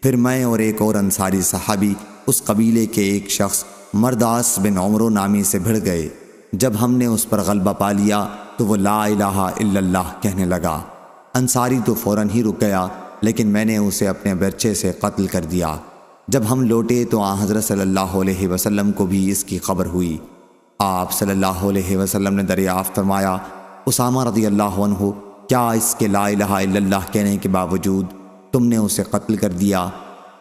پھر میں اور ایک اور انصاری صحابی اس قبیلے کے ایک شخص مرداس بن عمرو نامی سے بھڑ گئے، جب ہم نے اس پر غلبہ پا لیا تو وہ لا الہ الا اللہ کہنے لگا، انصاری تو فوراً ہی رک گیا، لیکن میں نے اسے اپنے برچے سے قتل کر دیا۔ جب ہم لوٹے تو آن حضرت صلی اللہ علیہ وسلم کو بھی اس کی خبر ہوئی، آپ صلی اللہ علیہ وسلم نے دریافت فرمایا، اسامہ رضی اللہ عنہ، کیا اس کے لا الہ الا اللہ کہنے کے باوجود تم نے اسے قتل کر دیا؟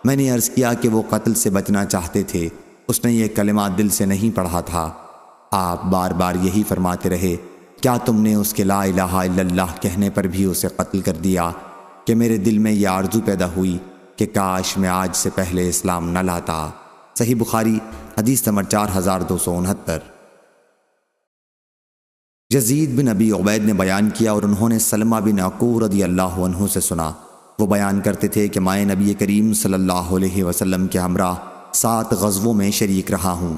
میں نے عرض کیا کہ وہ قتل سے بچنا چاہتے تھے، اس نے یہ کلمہ دل سے نہیں پڑھا تھا۔ آپ بار بار یہی فرماتے رہے، کیا تم نے اس کے لا الہ الا اللہ کہنے پر بھی اسے قتل کر دیا؟ کہ میرے دل میں یہ آرزو پیدا ہوئی کہ کاش میں آج سے پہلے اسلام نہ لاتا۔ صحیح بخاری حدیث نمبر 4269۔ یزید بن ابی عبید نے بیان کیا اور انہوں نے سلمہ بن عقور رضی اللہ عنہ سے سنا، وہ بیان کرتے تھے کہ میں نبی کریم صلی اللہ علیہ وسلم کے ہمراہ 7 غزووں میں شریک رہا ہوں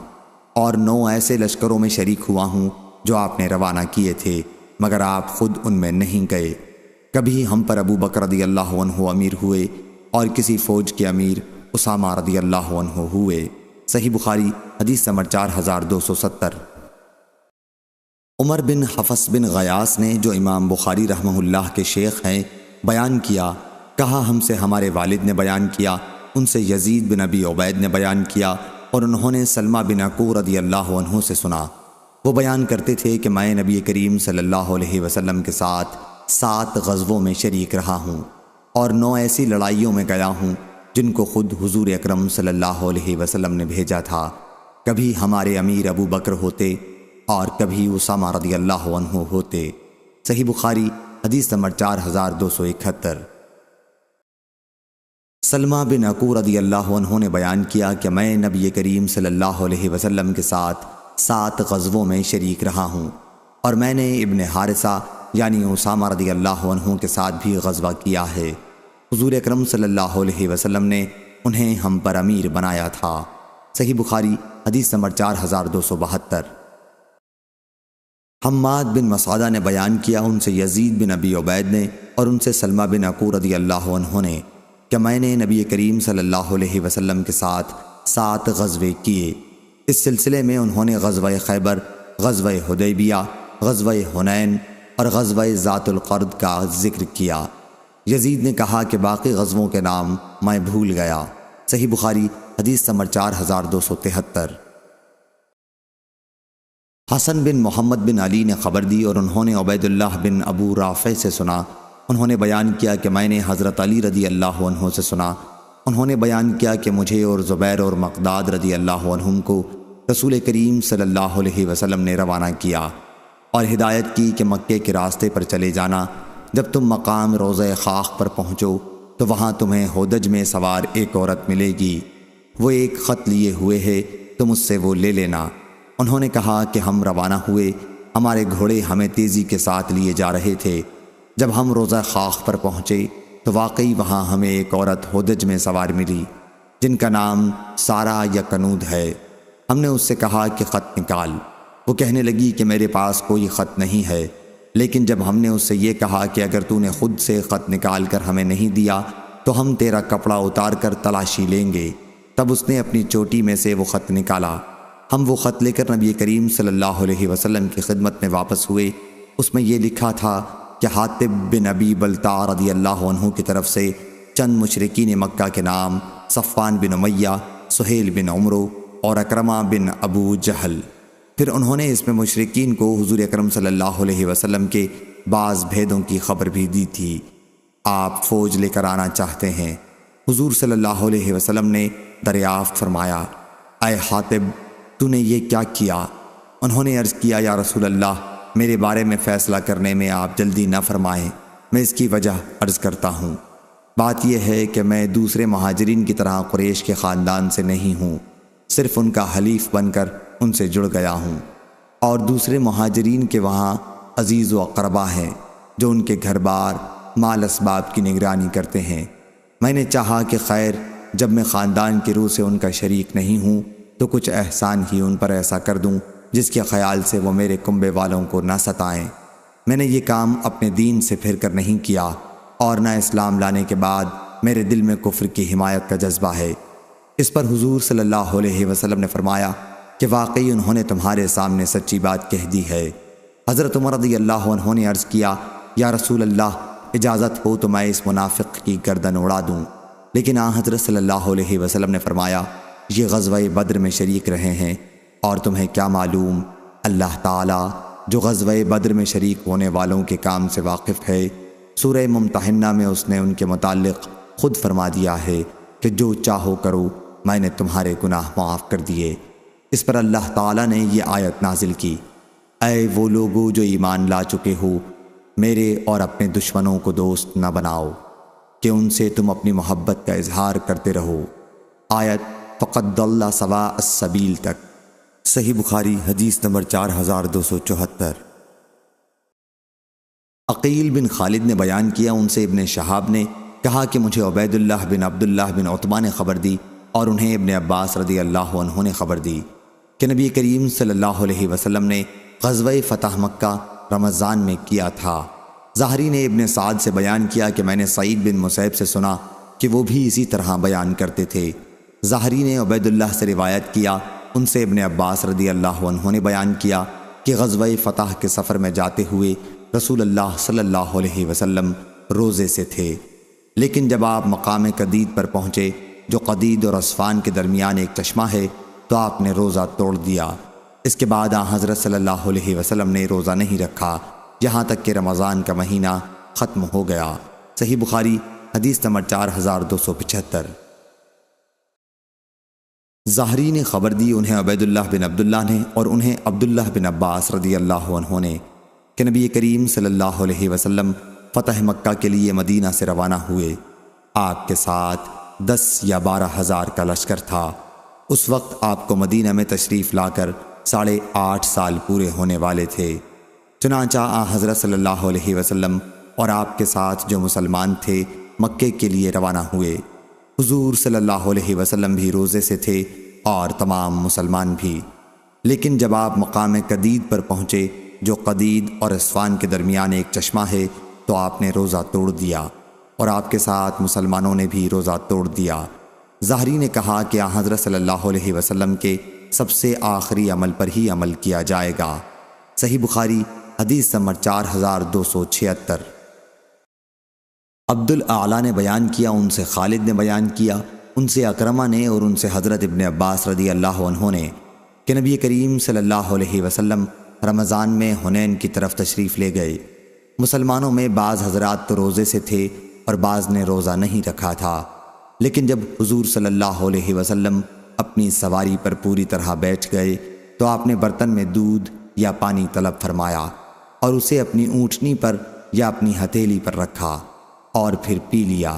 اور 9 ایسے لشکروں میں شریک ہوا ہوں جو آپ نے روانہ کیے تھے، مگر آپ خود ان میں نہیں گئے۔ کبھی ہم پر ابو بکر رضی اللہ عنہ امیر ہوئے اور کسی فوج کے امیر اسامہ رضی اللہ عنہ ہوئے۔ صحیح بخاری حدیث نمبر 4270۔ عمر بن حفص بن غیاث نے، جو امام بخاری رحمہ اللہ کے شیخ ہیں، بیان کیا، کہا ہم سے ہمارے والد نے بیان کیا، ان سے یزید بن ابی عبید نے بیان کیا اور انہوں نے سلمہ بن عقور رضی اللہ عنہ سے سنا، وہ بیان کرتے تھے کہ میں نبی کریم صلی اللہ علیہ وسلم کے ساتھ 7 غزووں میں شریک رہا ہوں اور 9 ایسی لڑائیوں میں گیا ہوں جن کو خود حضور اکرم صلی اللہ علیہ وسلم نے بھیجا تھا، کبھی ہمارے امیر ابو بکر ہوتے اور کبھی اسامہ رضی اللہ عنہ ہوتے۔ صحیح بخاری حدیث نمبر 4271۔ سلمہ بن عقور رضی اللہ عنہ نے بیان کیا کہ میں نبی کریم صلی اللہ علیہ وسلم کے ساتھ 7 غزووں میں شریک رہا ہوں اور میں نے ابن حارثہ یعنی اسامہ رضی اللہ عنہ کے ساتھ بھی غزوہ کیا ہے، حضور اکرم صلی اللہ علیہ وسلم نے انہیں ہم پر امیر بنایا تھا۔ صحیح بخاری حدیث نمبر 4272۔ حماد بن مسعدہ نے بیان کیا، ان سے یزید بن ابی عبید نے اور ان سے سلمہ بن عقور رضی اللہ عنہ نے کہ میں نے نبی کریم صلی اللہ علیہ وسلم کے ساتھ 7 غزوے کیے۔ اس سلسلے میں انہوں نے غزوہ خیبر، غزوہ حدیبیہ، غزوہ حنین اور غزوہ ذات القرد کا ذکر کیا۔ یزید نے کہا کہ باقی غزووں کے نام میں بھول گیا۔ صحیح بخاری حدیث نمبر 4273۔ حسن بن محمد بن علی نے خبر دی اور انہوں نے عبید اللہ بن ابو رافع سے سنا، انہوں نے بیان کیا کہ میں نے حضرت علی رضی اللہ عنہ سے سنا، انہوں نے بیان کیا کہ مجھے اور زبیر اور مقداد رضی اللہ عنہم کو رسول کریم صلی اللہ علیہ وسلم نے روانہ کیا اور ہدایت کی کہ مکے کے راستے پر چلے جانا، جب تم مقام روضہ خاک پر پہنچو تو وہاں تمہیں ہودج میں سوار ایک عورت ملے گی، وہ ایک خط لیے ہوئے ہے، تم اس سے وہ لے لینا۔ انہوں نے کہا کہ ہم روانہ ہوئے، ہمارے گھوڑے ہمیں تیزی کے ساتھ لیے جا رہے تھے، جب ہم روضہ خاک پر پہنچے تو واقعی وہاں ہمیں ایک عورت ہودج میں سوار ملی جن کا نام سارا یا کنود ہے۔ ہم نے اس سے کہا کہ خط نکال، وہ کہنے لگی کہ میرے پاس کوئی خط نہیں ہے، لیکن جب ہم نے اس سے یہ کہا کہ اگر تو نے خود سے خط نکال کر ہمیں نہیں دیا تو ہم تیرا کپڑا اتار کر تلاشی لیں گے، تب اس نے اپنی چوٹی میں سے وہ خط نکالا۔ ہم وہ خط لے کر نبی کریم صلی اللہ علیہ وسلم کی خدمت میں واپس ہوئے، اس میں یہ لکھا تھا کہ حاطب بن ابی بلتع رضی اللہ عنہ کی طرف سے چند مشرکین مکہ کے نام صفوان بن امیہ، سہیل بن عمرو اور اکرمہ بن ابو جہل۔ پھر انہوں نے اس میں مشرکین کو حضور اکرم صلی اللہ علیہ وسلم کے بعض بھیدوں کی خبر بھی دی تھی۔ آپ فوج لے کر آنا چاہتے ہیں۔ حضور صلی اللہ علیہ وسلم نے دریافت فرمایا، اے حاطب، تو نے یہ کیا کیا؟ انہوں نے عرض کیا یا رسول اللہ، میرے بارے میں فیصلہ کرنے میں آپ جلدی نہ فرمائیں، میں اس کی وجہ عرض کرتا ہوں۔ بات یہ ہے کہ میں دوسرے مہاجرین کی طرح قریش کے خاندان سے نہیں ہوں، صرف ان کا حلیف بن کر ان سے جڑ گیا ہوں، اور دوسرے مہاجرین کے وہاں عزیز و اقربا ہیں جو ان کے گھر بار مال اسباب کی نگرانی کرتے ہیں۔ میں نے چاہا کہ خیر جب میں خاندان کی روح سے ان کا شریک نہیں ہوں تو کچھ احسان ہی ان پر ایسا کر دوں جس کے خیال سے وہ میرے کنبے والوں کو نہ ستائیں۔ میں نے یہ کام اپنے دین سے پھر کر نہیں کیا، اور نہ اسلام لانے کے بعد میرے دل میں کفر کی حمایت کا جذبہ ہے۔ اس پر حضور صلی اللہ علیہ وسلم نے فرمایا کہ واقعی انہوں نے تمہارے سامنے سچی بات کہہ دی ہے۔ حضرت عمر رضی اللہ عنہ نے عرض کیا یا رسول اللہ، اجازت ہو تو میں اس منافق کی گردن اڑا دوں، لیکن حضرت صلی اللہ علیہ وسلم نے فرمایا یہ غزوہ بدر میں شریک رہے ہیں، اور تمہیں کیا معلوم اللہ تعالیٰ جو غزوہ بدر میں شریک ہونے والوں کے کام سے واقف ہے، سورہ ممتحنہ میں اس نے ان کے متعلق خود فرما دیا ہے کہ جو چاہو کرو، میں نے تمہارے گناہ معاف کر دیے۔ اس پر اللہ تعالیٰ نے یہ آیت نازل کی، اے وہ لوگو جو ایمان لا چکے ہو، میرے اور اپنے دشمنوں کو دوست نہ بناؤ کہ ان سے تم اپنی محبت کا اظہار کرتے رہو۔ آیت فقد ضل سواء السبیل تک۔ صحیح بخاری حدیث نمبر 4274۔ عقیل بن خالد نے بیان کیا، ان سے ابن شہاب نے کہا کہ مجھے عبید اللہ بن عبداللہ بن عتبہ نے خبر دی، اور انہیں ابن عباس رضی اللہ عنہ نے خبر دی کہ نبی کریم صلی اللہ علیہ وسلم نے غزوہ فتح مکہ رمضان میں کیا تھا۔ ظاہری نے ابن سعد سے بیان کیا کہ میں نے سعید بن مسیب سے سنا کہ وہ بھی اسی طرح بیان کرتے تھے۔ ظاہری نے عبید اللہ سے روایت کیا، ان سے ابن عباس رضی اللہ عنہ نے بیان کیا کہ غزوہ فتح کے سفر میں جاتے ہوئے رسول اللہ صلی اللہ علیہ وسلم روزے سے تھے، لیکن جب آپ مقام قدید پر پہنچے جو قدید اور عصفان کے درمیان ایک چشمہ ہے تو آپ نے روزہ توڑ دیا۔ اس کے بعد حضرت صلی اللہ علیہ وسلم نے روزہ نہیں رکھا یہاں تک کہ رمضان کا مہینہ ختم ہو گیا۔ صحیح بخاری حدیث نمبر 4275۔ ظاہری نے خبر دی، انہیں عبید اللہ بن عبداللہ نے، اور انہیں عبداللہ بن عباس رضی اللہ عنہ نے کہ نبی کریم صلی اللہ علیہ وسلم فتح مکہ کے لیے مدینہ سے روانہ ہوئے۔ آپ کے ساتھ 10 یا 12 ہزار کا لشکر تھا۔ اس وقت آپ کو مدینہ میں تشریف لا کر 8.5 سال پورے ہونے والے تھے۔ چنانچہ حضرت صلی اللہ علیہ وسلم اور آپ کے ساتھ جو مسلمان تھے مکے کے لیے روانہ ہوئے۔ حضور صلی اللہ علیہ وسلم بھی روزے سے تھے اور تمام مسلمان بھی، لیکن جب آپ مقام قدید پر پہنچے جو قدید اور عصفان کے درمیان ایک چشمہ ہے تو آپ نے روزہ توڑ دیا، اور آپ کے ساتھ مسلمانوں نے بھی روزہ توڑ دیا۔ ظاہری نے کہا کہ حضرت صلی اللہ علیہ وسلم کے سب سے آخری عمل پر ہی عمل کیا جائے گا۔ صحیح بخاری حدیث نمبر 4276۔ عبد الاعلیٰ نے بیان کیا، ان سے خالد نے بیان کیا، ان سے اکرمہ نے، اور ان سے حضرت ابن عباس رضی اللہ عنہ نے کہ نبی کریم صلی اللہ علیہ وسلم رمضان میں حنین کی طرف تشریف لے گئے۔ مسلمانوں میں بعض حضرات تو روزے سے تھے اور بعض نے روزہ نہیں رکھا تھا، لیکن جب حضور صلی اللہ علیہ وسلم اپنی سواری پر پوری طرح بیٹھ گئے تو آپ نے برتن میں دودھ یا پانی طلب فرمایا اور اسے اپنی اونٹنی پر یا اپنی ہتھیلی پر رکھا اور پھر پی لیا۔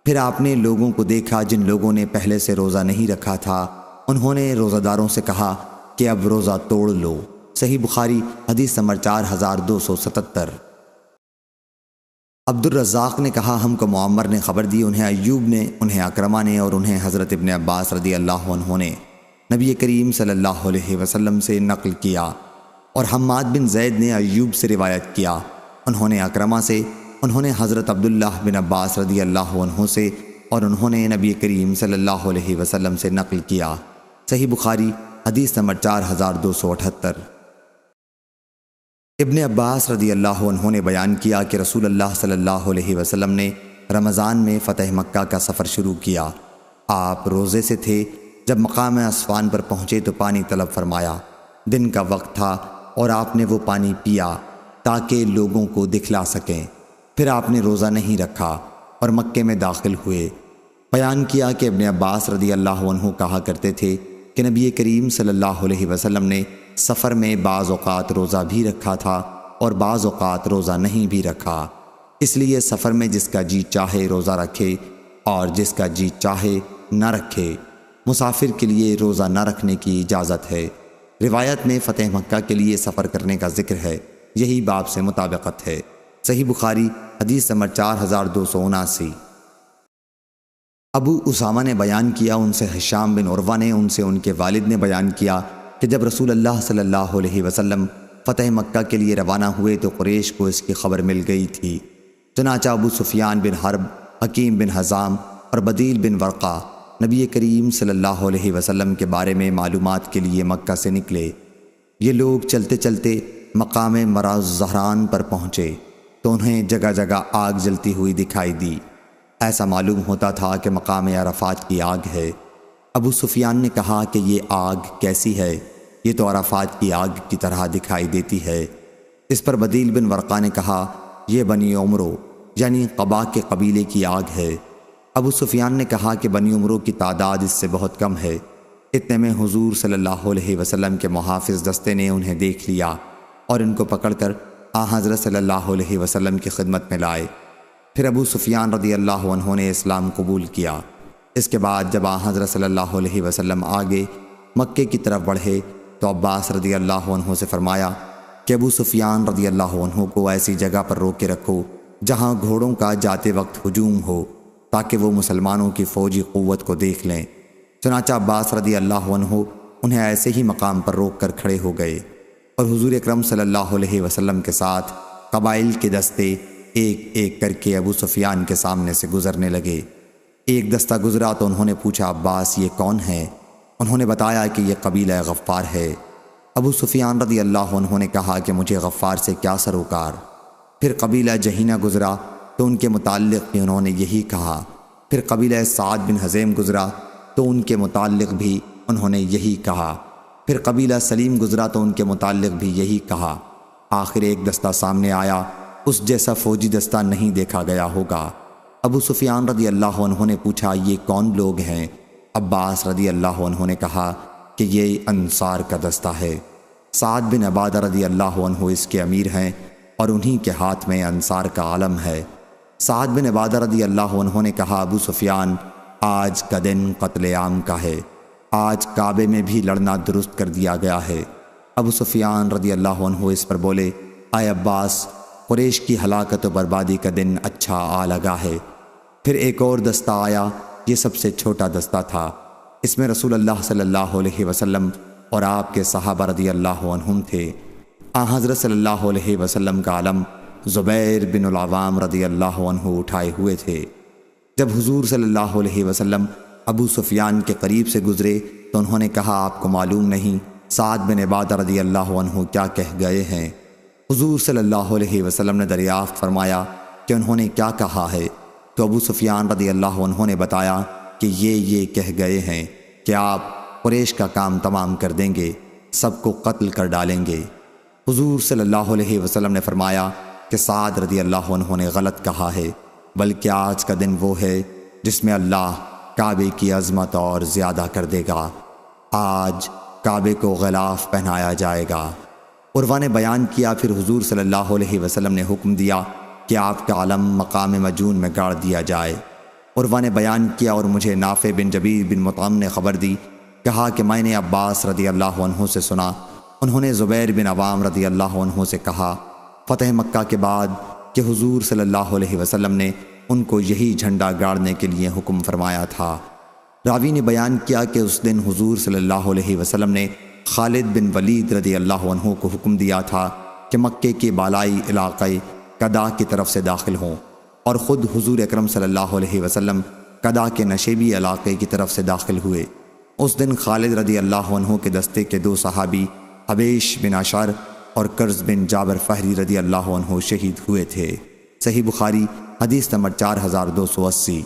پھر آپ نے لوگوں کو دیکھا جن لوگوں نے پہلے سے روزہ نہیں رکھا تھا، انہوں نے روزہ داروں سے کہا کہ اب روزہ توڑ لو۔ صحیح بخاری حدیث نمبر 4277۔ عبد الرزاق نے کہا ہم کو معمر نے خبر دی، انہیں ایوب نے، انہیں اکرمہ نے، اور انہیں حضرت ابن عباس رضی اللہ عنہ نے نبی کریم صلی اللہ علیہ وسلم سے نقل کیا، اور حماد بن زید نے ایوب سے روایت کیا، انہوں نے اکرمہ سے، انہوں نے حضرت عبداللہ بن عباس رضی اللہ عنہ سے، اور انہوں نے نبی کریم صلی اللہ علیہ وسلم سے نقل کیا۔ صحیح بخاری حدیث نمبر 4278۔ ابن عباس رضی اللہ عنہ نے بیان کیا کہ رسول اللہ صلی اللہ علیہ وسلم نے رمضان میں فتح مکہ کا سفر شروع کیا۔ آپ روزے سے تھے، جب مقام عصفان پر پہنچے تو پانی طلب فرمایا۔ دن کا وقت تھا اور آپ نے وہ پانی پیا تاکہ لوگوں کو دکھلا سکیں۔ پھر آپ نے روزہ نہیں رکھا اور مکے میں داخل ہوئے۔ بیان کیا کہ ابن عباس رضی اللہ عنہ کہا کرتے تھے کہ نبی کریم صلی اللہ علیہ وسلم نے سفر میں بعض اوقات روزہ بھی رکھا تھا اور بعض اوقات روزہ نہیں بھی رکھا، اس لیے سفر میں جس کا جی چاہے روزہ رکھے اور جس کا جی چاہے نہ رکھے۔ مسافر کے لیے روزہ نہ رکھنے کی اجازت ہے۔ روایت میں فتح مکہ کے لیے سفر کرنے کا ذکر ہے، یہی باب سے مطابقت ہے۔ صحیح بخاری حدیث نمبر 4279۔ ابو اسامہ نے بیان کیا، ان سے ہشام بن عروہ نے، ان سے ان کے والد نے بیان کیا کہ جب رسول اللہ صلی اللہ علیہ وسلم فتح مکہ کے لیے روانہ ہوئے تو قریش کو اس کی خبر مل گئی تھی۔ چنانچہ ابو سفیان بن حرب، حکیم بن حزام اور بدیل بن ورقہ نبی کریم صلی اللہ علیہ وسلم کے بارے میں معلومات کے لیے مکہ سے نکلے۔ یہ لوگ چلتے چلتے مقام مراز زہران پر پہنچے تو انہیں جگہ جگہ آگ جلتی ہوئی دکھائی دی۔ ایسا معلوم ہوتا تھا کہ مقام عرفات کی آگ ہے۔ ابو سفیان نے کہا کہ یہ آگ کیسی ہے؟ یہ تو عرفات کی آگ کی طرح دکھائی دیتی ہے۔ اس پر بدیل بن ورقہ نے کہا یہ بنی عمرو یعنی قبا کے قبیلے کی آگ ہے۔ ابو سفیان نے کہا کہ بنی عمرو کی تعداد اس سے بہت کم ہے۔ اتنے میں حضور صلی اللہ علیہ وسلم کے محافظ دستے نے انہیں دیکھ لیا اور ان کو پکڑ کر حضرت صلی اللہ علیہ وسلم کی خدمت میں لائے۔ پھر ابو سفیان رضی اللہ عنہ نے اسلام قبول کیا۔ اس کے بعد جب حضرت صلی اللہ علیہ وسلم آگے مکے کی طرف بڑھے تو عباس رضی اللہ عنہ سے فرمایا کہ ابو سفیان رضی اللہ عنہ کو ایسی جگہ پر روک کے رکھو جہاں گھوڑوں کا جاتے وقت ہجوم ہو، تاکہ وہ مسلمانوں کی فوجی قوت کو دیکھ لیں۔ چنانچہ عباس رضی اللہ عنہ انہیں ایسے ہی مقام پر روک کر کھڑے ہو گئے اور حضور اکرم صلی اللہ علیہ وسلم کے ساتھ قبائل کے دستے ایک ایک کر کے ابو سفیان کے سامنے سے گزرنے لگے۔ ایک دستہ گزرا تو انہوں نے پوچھا عباس یہ کون ہے؟ انہوں نے بتایا کہ یہ قبیلہ غفار ہے۔ ابو سفیان رضی اللہ عنہ نے کہا کہ مجھے غفار سے کیا سروکار؟ پھر قبیلہ جہینہ گزرا تو ان کے متعلق بھی انہوں نے یہی کہا۔ پھر قبیلہ سعد بن حزیم گزرا تو ان کے متعلق بھی انہوں نے یہی کہا۔ پھر قبیلہ سلیم گزرا تو ان کے متعلق بھی یہی کہا۔ آخر ایک دستہ سامنے آیا، اس جیسا فوجی دستہ نہیں دیکھا گیا ہوگا۔ ابو سفیان رضی اللہ عنہ نے پوچھا یہ کون لوگ ہیں؟ عباس رضی اللہ عنہ نے کہا کہ یہ انصار کا دستہ ہے۔ سعد بن عبادہ رضی اللہ عنہ اس کے امیر ہیں اور انہی کے ہاتھ میں انصار کا علم ہے۔ سعد بن عبادہ رضی اللہ عنہ نے کہا ابو سفیان آج کا دن قتل عام کا ہے، آج کعبے میں بھی لڑنا درست کر دیا گیا ہے۔ ابو سفیان رضی اللہ عنہ اس پر بولے اے عباس، قریش کی ہلاکت و بربادی کا دن اچھا آ لگا ہے۔ پھر ایک اور دستہ آیا، یہ سب سے چھوٹا دستہ تھا۔ اس میں رسول اللہ صلی اللہ علیہ وسلم اور آپ کے صحابہ رضی اللہ عنہم تھے۔ حضرت صلی اللہ علیہ وسلم کا علم زبیر بن العوام رضی اللہ عنہ اٹھائے ہوئے تھے۔ جب حضور صلی اللہ علیہ وسلم ابو سفیان کے قریب سے گزرے تو انہوں نے کہا آپ کو معلوم نہیں سعد بن عبادہ رضی اللہ عنہ کیا کہہ گئے ہیں؟ حضور صلی اللہ علیہ وسلم نے دریافت فرمایا کہ انہوں نے کیا کہا ہے؟ تو ابو سفیان رضی اللہ عنہ نے بتایا کہ یہ کہہ گئے ہیں کہ آپ قریش کا کام تمام کر دیں گے، سب کو قتل کر ڈالیں گے۔ حضور صلی اللہ علیہ وسلم نے فرمایا کہ سعد رضی اللہ عنہ نے غلط کہا ہے، بلکہ آج کا دن وہ ہے جس میں اللہ کعبے کی عظمت اور زیادہ کر دے گا۔ آج کعبے کو غلاف پہنایا جائے گا۔ عروہ نے بیان کیا پھر حضور صلی اللہ علیہ وسلم نے حکم دیا کہ آپ کا علم مقام مجون میں گاڑ دیا جائے۔ عروہ نے بیان کیا اور مجھے نافع بن جبیر بن مطعم نے خبر دی، کہا کہ میں نے عباس رضی اللہ عنہ سے سنا، انہوں نے زبیر بن عوام رضی اللہ عنہ سے کہا فتح مکہ کے بعد کہ حضور صلی اللہ علیہ وسلم نے ان کو یہی جھنڈا گاڑنے کے لیے حکم فرمایا تھا۔ راوی نے بیان کیا کہ اس دن حضور صلی اللہ علیہ وسلم نے خالد بن ولید رضی اللہ عنہ کو حکم دیا تھا کہ مکے کے بالائی علاقے قدا کی طرف سے داخل ہوں، اور خود حضور اکرم صلی اللہ علیہ وسلم قدا کے نشیبی علاقے کی طرف سے داخل ہوئے۔ اس دن خالد رضی اللہ عنہ کے دستے کے 2 صحابی حبیش بن عشر اور کرز بن جابر فہری رضی اللہ عنہ شہید ہوئے تھے۔ صحیح بخاری حدیث نمبر 4280۔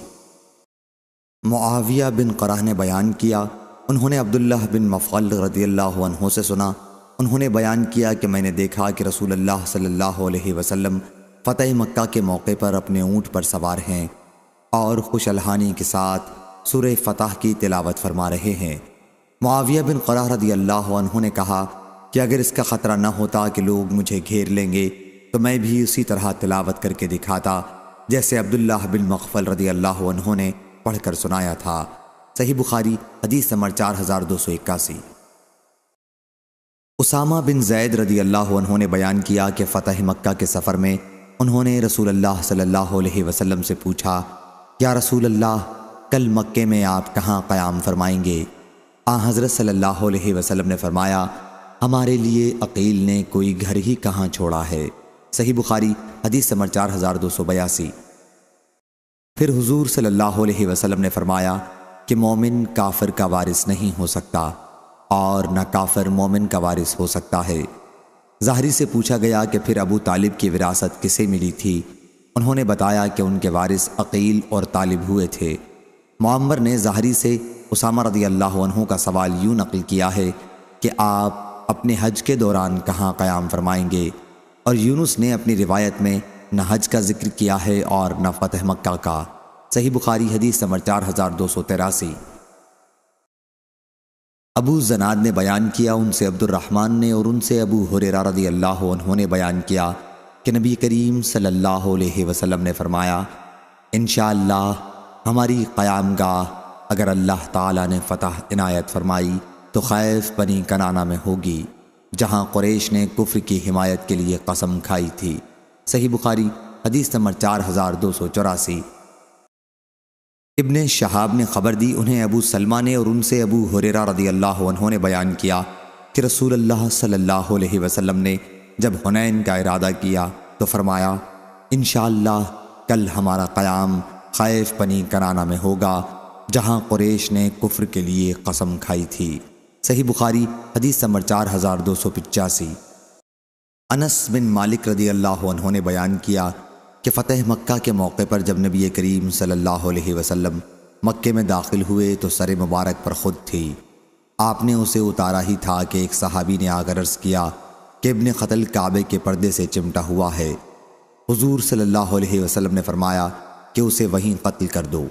معاویہ بن قرہ نے بیان کیا، انہوں نے عبداللہ بن مفعل رضی اللہ عنہ سے سنا، انہوں نے بیان کیا کہ میں نے دیکھا کہ رسول اللہ صلی اللہ علیہ وسلم فتح مکہ کے موقع پر اپنے اونٹ پر سوار ہیں اور خوش الحانی کے ساتھ سورہ فتح کی تلاوت فرما رہے ہیں۔ معاویہ بن قرہ رضی اللہ عنہ نے کہا کہ اگر اس کا خطرہ نہ ہوتا کہ لوگ مجھے گھیر لیں گے تو میں بھی اسی طرح تلاوت کر کے دکھاتا جیسے عبداللہ بن مغفل رضی اللہ عنہ نے پڑھ کر سنایا تھا۔ صحیح بخاری حدیث نمبر 4281۔ اسامہ بن زید رضی اللہ عنہ نے بیان کیا کہ فتح مکہ کے سفر میں انہوں نے رسول اللہ صلی اللہ علیہ وسلم سے پوچھا، یا رسول اللہ، کل مکے میں آپ کہاں قیام فرمائیں گے؟ حضرت صلی اللہ علیہ وسلم نے فرمایا، ہمارے لیے عقیل نے کوئی گھر ہی کہاں چھوڑا ہے۔ صحیح بخاری حدیث نمبر 4282۔ پھر حضور صلی اللہ علیہ وسلم نے فرمایا کہ مومن کافر کا وارث نہیں ہو سکتا اور نہ کافر مومن کا وارث ہو سکتا ہے۔ ظاہری سے پوچھا گیا کہ پھر ابو طالب کی وراثت کسے ملی تھی؟ انہوں نے بتایا کہ ان کے وارث عقیل اور طالب ہوئے تھے۔ معمر نے ظاہری سے اسامہ رضی اللہ عنہ کا سوال یوں نقل کیا ہے کہ آپ اپنے حج کے دوران کہاں قیام فرمائیں گے، اور یونس نے اپنی روایت میں نہ حج کا ذکر کیا ہے اور نہ فتح مکہ کا۔ صحیح بخاری حدیث نمبر 4283۔ ابو زناد نے بیان کیا، ان سے عبد الرحمن نے اور ان سے ابو ہریرہ رضی اللہ عنہ نے بیان کیا کہ نبی کریم صلی اللہ علیہ وسلم نے فرمایا، انشاءاللہ ہماری قیام گاہ اگر اللہ تعالیٰ نے فتح عنایت فرمائی تو خیف بنی کنانہ میں ہوگی، جہاں قریش نے کفر کی حمایت کے لیے قسم کھائی تھی۔ صحیح بخاری حدیث نمبر 4284۔ ابن شہاب نے خبر دی، انہیں ابو سلمہ نے اور ان سے ابو ہریرہ رضی اللہ عنہ نے بیان کیا کہ رسول اللہ صلی اللہ علیہ وسلم نے جب حنین کا ارادہ کیا تو فرمایا، انشاءاللہ کل ہمارا قیام خیف بنی کنانہ میں ہوگا، جہاں قریش نے کفر کے لیے قسم کھائی تھی۔ صحیح بخاری حدیث نمبر 4285۔ انس بن مالک رضی اللہ عنہ نے بیان کیا کہ فتح مکہ کے موقع پر جب نبی کریم صلی اللہ علیہ وسلم مکے میں داخل ہوئے تو سر مبارک پر خود تھی۔ آپ نے اسے اتارا ہی تھا کہ ایک صحابی نے آ کر عرض کیا کہ ابن قتل کعبے کے پردے سے چمٹا ہوا ہے۔ حضور صلی اللہ علیہ وسلم نے فرمایا کہ اسے وہیں قتل کر دو۔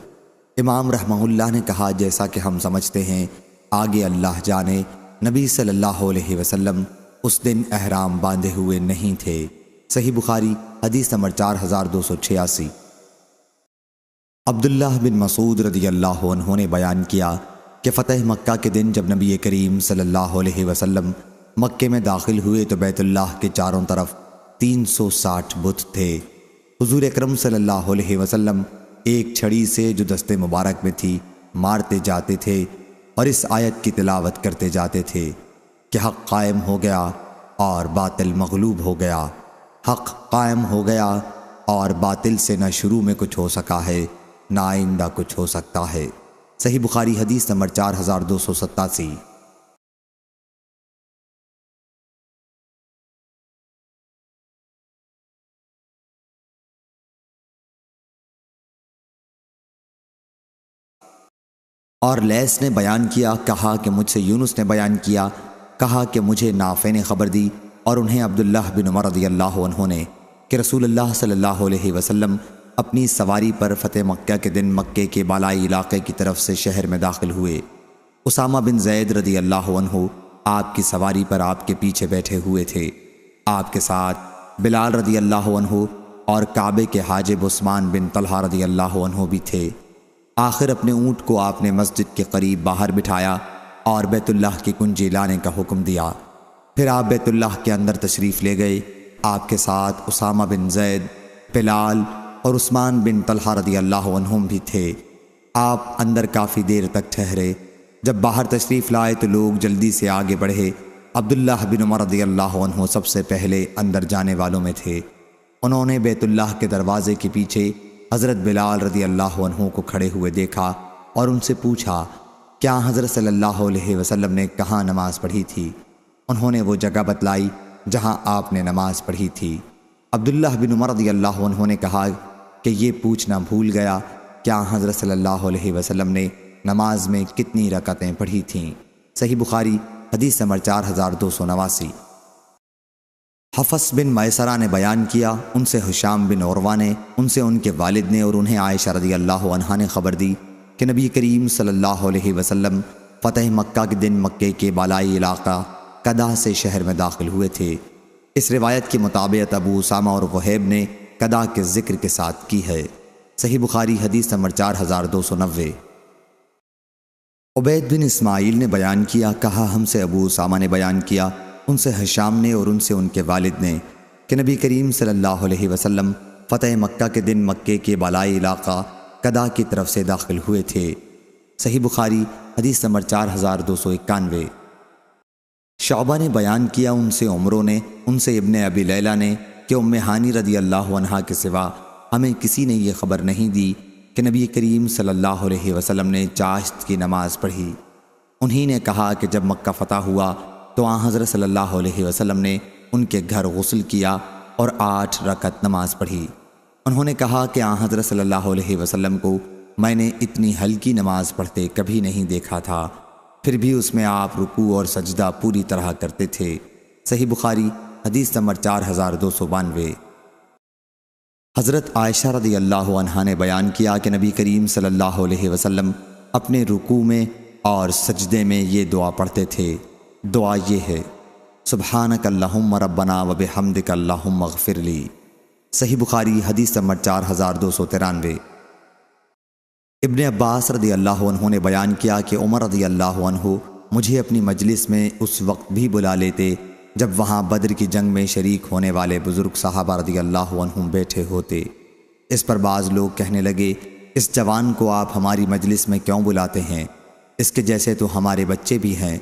امام رحمہ اللہ نے کہا، جیسا کہ ہم سمجھتے ہیں، آگے اللہ جانے، نبی صلی اللہ علیہ وسلم اس دن احرام باندھے ہوئے نہیں تھے۔ صحیح بخاری حدیث نمبر 4286۔ عبداللہ بن مسعود رضی اللہ عنہ نے بیان کیا کہ فتح مکہ کے دن جب نبی کریم صلی اللہ علیہ وسلم مکے میں داخل ہوئے تو بیت اللہ کے چاروں طرف 360 بت تھے۔ حضور اکرم صلی اللہ علیہ وسلم ایک چھڑی سے جو دست مبارک میں تھی مارتے جاتے تھے اور اس آیت کی تلاوت کرتے جاتے تھے کہ حق قائم ہو گیا اور باطل مغلوب ہو گیا، حق قائم ہو گیا اور باطل سے نہ شروع میں کچھ ہو سکا ہے نہ آئندہ کچھ ہو سکتا ہے۔ صحیح بخاری حدیث نمبر 4287۔ اور لیث نے بیان کیا، کہا کہ مجھ سے یونس نے بیان کیا، کہا کہ مجھے نافع نے خبر دی اور انہیں عبداللہ بن عمر رضی اللہ عنہ نے کہ رسول اللہ صلی اللہ علیہ وسلم اپنی سواری پر فتح مکہ کے دن مکے کے بالائی علاقے کی طرف سے شہر میں داخل ہوئے۔ اسامہ بن زید رضی اللہ عنہ آپ کی سواری پر آپ کے پیچھے بیٹھے ہوئے تھے۔ آپ کے ساتھ بلال رضی اللہ عنہ اور کعبے کے حاجب عثمان بن طلحہ رضی اللہ عنہ بھی تھے۔ آخر اپنے اونٹ کو آپ نے مسجد کے قریب باہر بٹھایا اور بیت اللہ کی کنجی لانے کا حکم دیا۔ پھر آپ بیت اللہ کے اندر تشریف لے گئے۔ آپ کے ساتھ اسامہ بن زید، بلال اور عثمان بن طلحہ رضی اللہ عنہم بھی تھے۔ آپ اندر کافی دیر تک ٹھہرے۔ جب باہر تشریف لائے تو لوگ جلدی سے آگے بڑھے۔ عبداللہ بن عمر رضی اللہ عنہ سب سے پہلے اندر جانے والوں میں تھے۔ انہوں نے بیت اللہ کے دروازے کے پیچھے حضرت بلال رضی اللہ عنہ کو کھڑے ہوئے دیکھا اور ان سے پوچھا، کیا حضرت صلی اللہ علیہ وسلم نے کہاں نماز پڑھی تھی؟ انہوں نے وہ جگہ بتلائی جہاں آپ نے نماز پڑھی تھی۔ عبداللہ بن عمر رضی اللہ عنہ نے کہا کہ یہ پوچھنا بھول گیا، کیا حضرت صلی اللہ علیہ وسلم نے نماز میں کتنی رکعتیں پڑھی تھیں؟ صحیح بخاری حدیث نمبر 4289۔ حفص بن میسرہ نے بیان کیا، ان سے ہشام بن عروہ نے، ان سے ان کے والد نے اور انہیں عائشہ رضی اللہ عنہا نے خبر دی کہ نبی کریم صلی اللہ علیہ وسلم فتح مکہ کے دن مکے کے بالائی علاقہ کدہ سے شہر میں داخل ہوئے تھے۔ اس روایت کے مطابق ابو اسامہ اور وہیب نے کدہ کے ذکر کے ساتھ کی ہے۔ صحیح بخاری حدیث نمبر 4290۔ عبید بن اسماعیل نے بیان کیا، کہا ہم سے ابو اسامہ نے بیان کیا، ان سے ہشام نے اور ان سے ان کے والد نے کہ نبی کریم صلی اللہ علیہ وسلم فتح مکہ کے دن مکے کے بالائی علاقہ کدہ کی طرف سے داخل ہوئے تھے۔ صحیح بخاری حدیث نمبر 4291۔ شعبہ نے بیان کیا، ان سے عمرو نے، ان سے ابن ابی لیلہ نے کہ ام ہانی رضی اللہ عنہا کے سوا ہمیں کسی نے یہ خبر نہیں دی کہ نبی کریم صلی اللہ علیہ وسلم نے چاشت کی نماز پڑھی۔ انہی نے کہا کہ جب مکہ فتح ہوا تو آن حضرت صلی اللہ علیہ وسلم نے ان کے گھر غسل کیا اور 8 رکعت نماز پڑھی۔ انہوں نے کہا کہ آن حضرت صلی اللہ علیہ وسلم کو میں نے اتنی ہلکی نماز پڑھتے کبھی نہیں دیکھا تھا، پھر بھی اس میں آپ رکوع اور سجدہ پوری طرح کرتے تھے۔ صحیح بخاری حدیث نمبر 4292۔ حضرت عائشہ رضی اللہ عنہا نے بیان کیا کہ نبی کریم صلی اللہ علیہ وسلم اپنے رکوع میں اور سجدے میں یہ دعا پڑھتے تھے۔ دعا یہ ہے، سبحانک اللہم ربنا و بحمدک اللہم اغفر لی۔ صحیح بخاری حدیث نمبر 4293۔ ابن عباس رضی اللہ عنہ نے بیان کیا کہ عمر رضی اللہ عنہ مجھے اپنی مجلس میں اس وقت بھی بلا لیتے جب وہاں بدر کی جنگ میں شریک ہونے والے بزرگ صحابہ رضی اللہ عنہم بیٹھے ہوتے۔ اس پر بعض لوگ کہنے لگے، اس جوان کو آپ ہماری مجلس میں کیوں بلاتے ہیں؟ اس کے جیسے تو ہمارے بچے بھی ہیں۔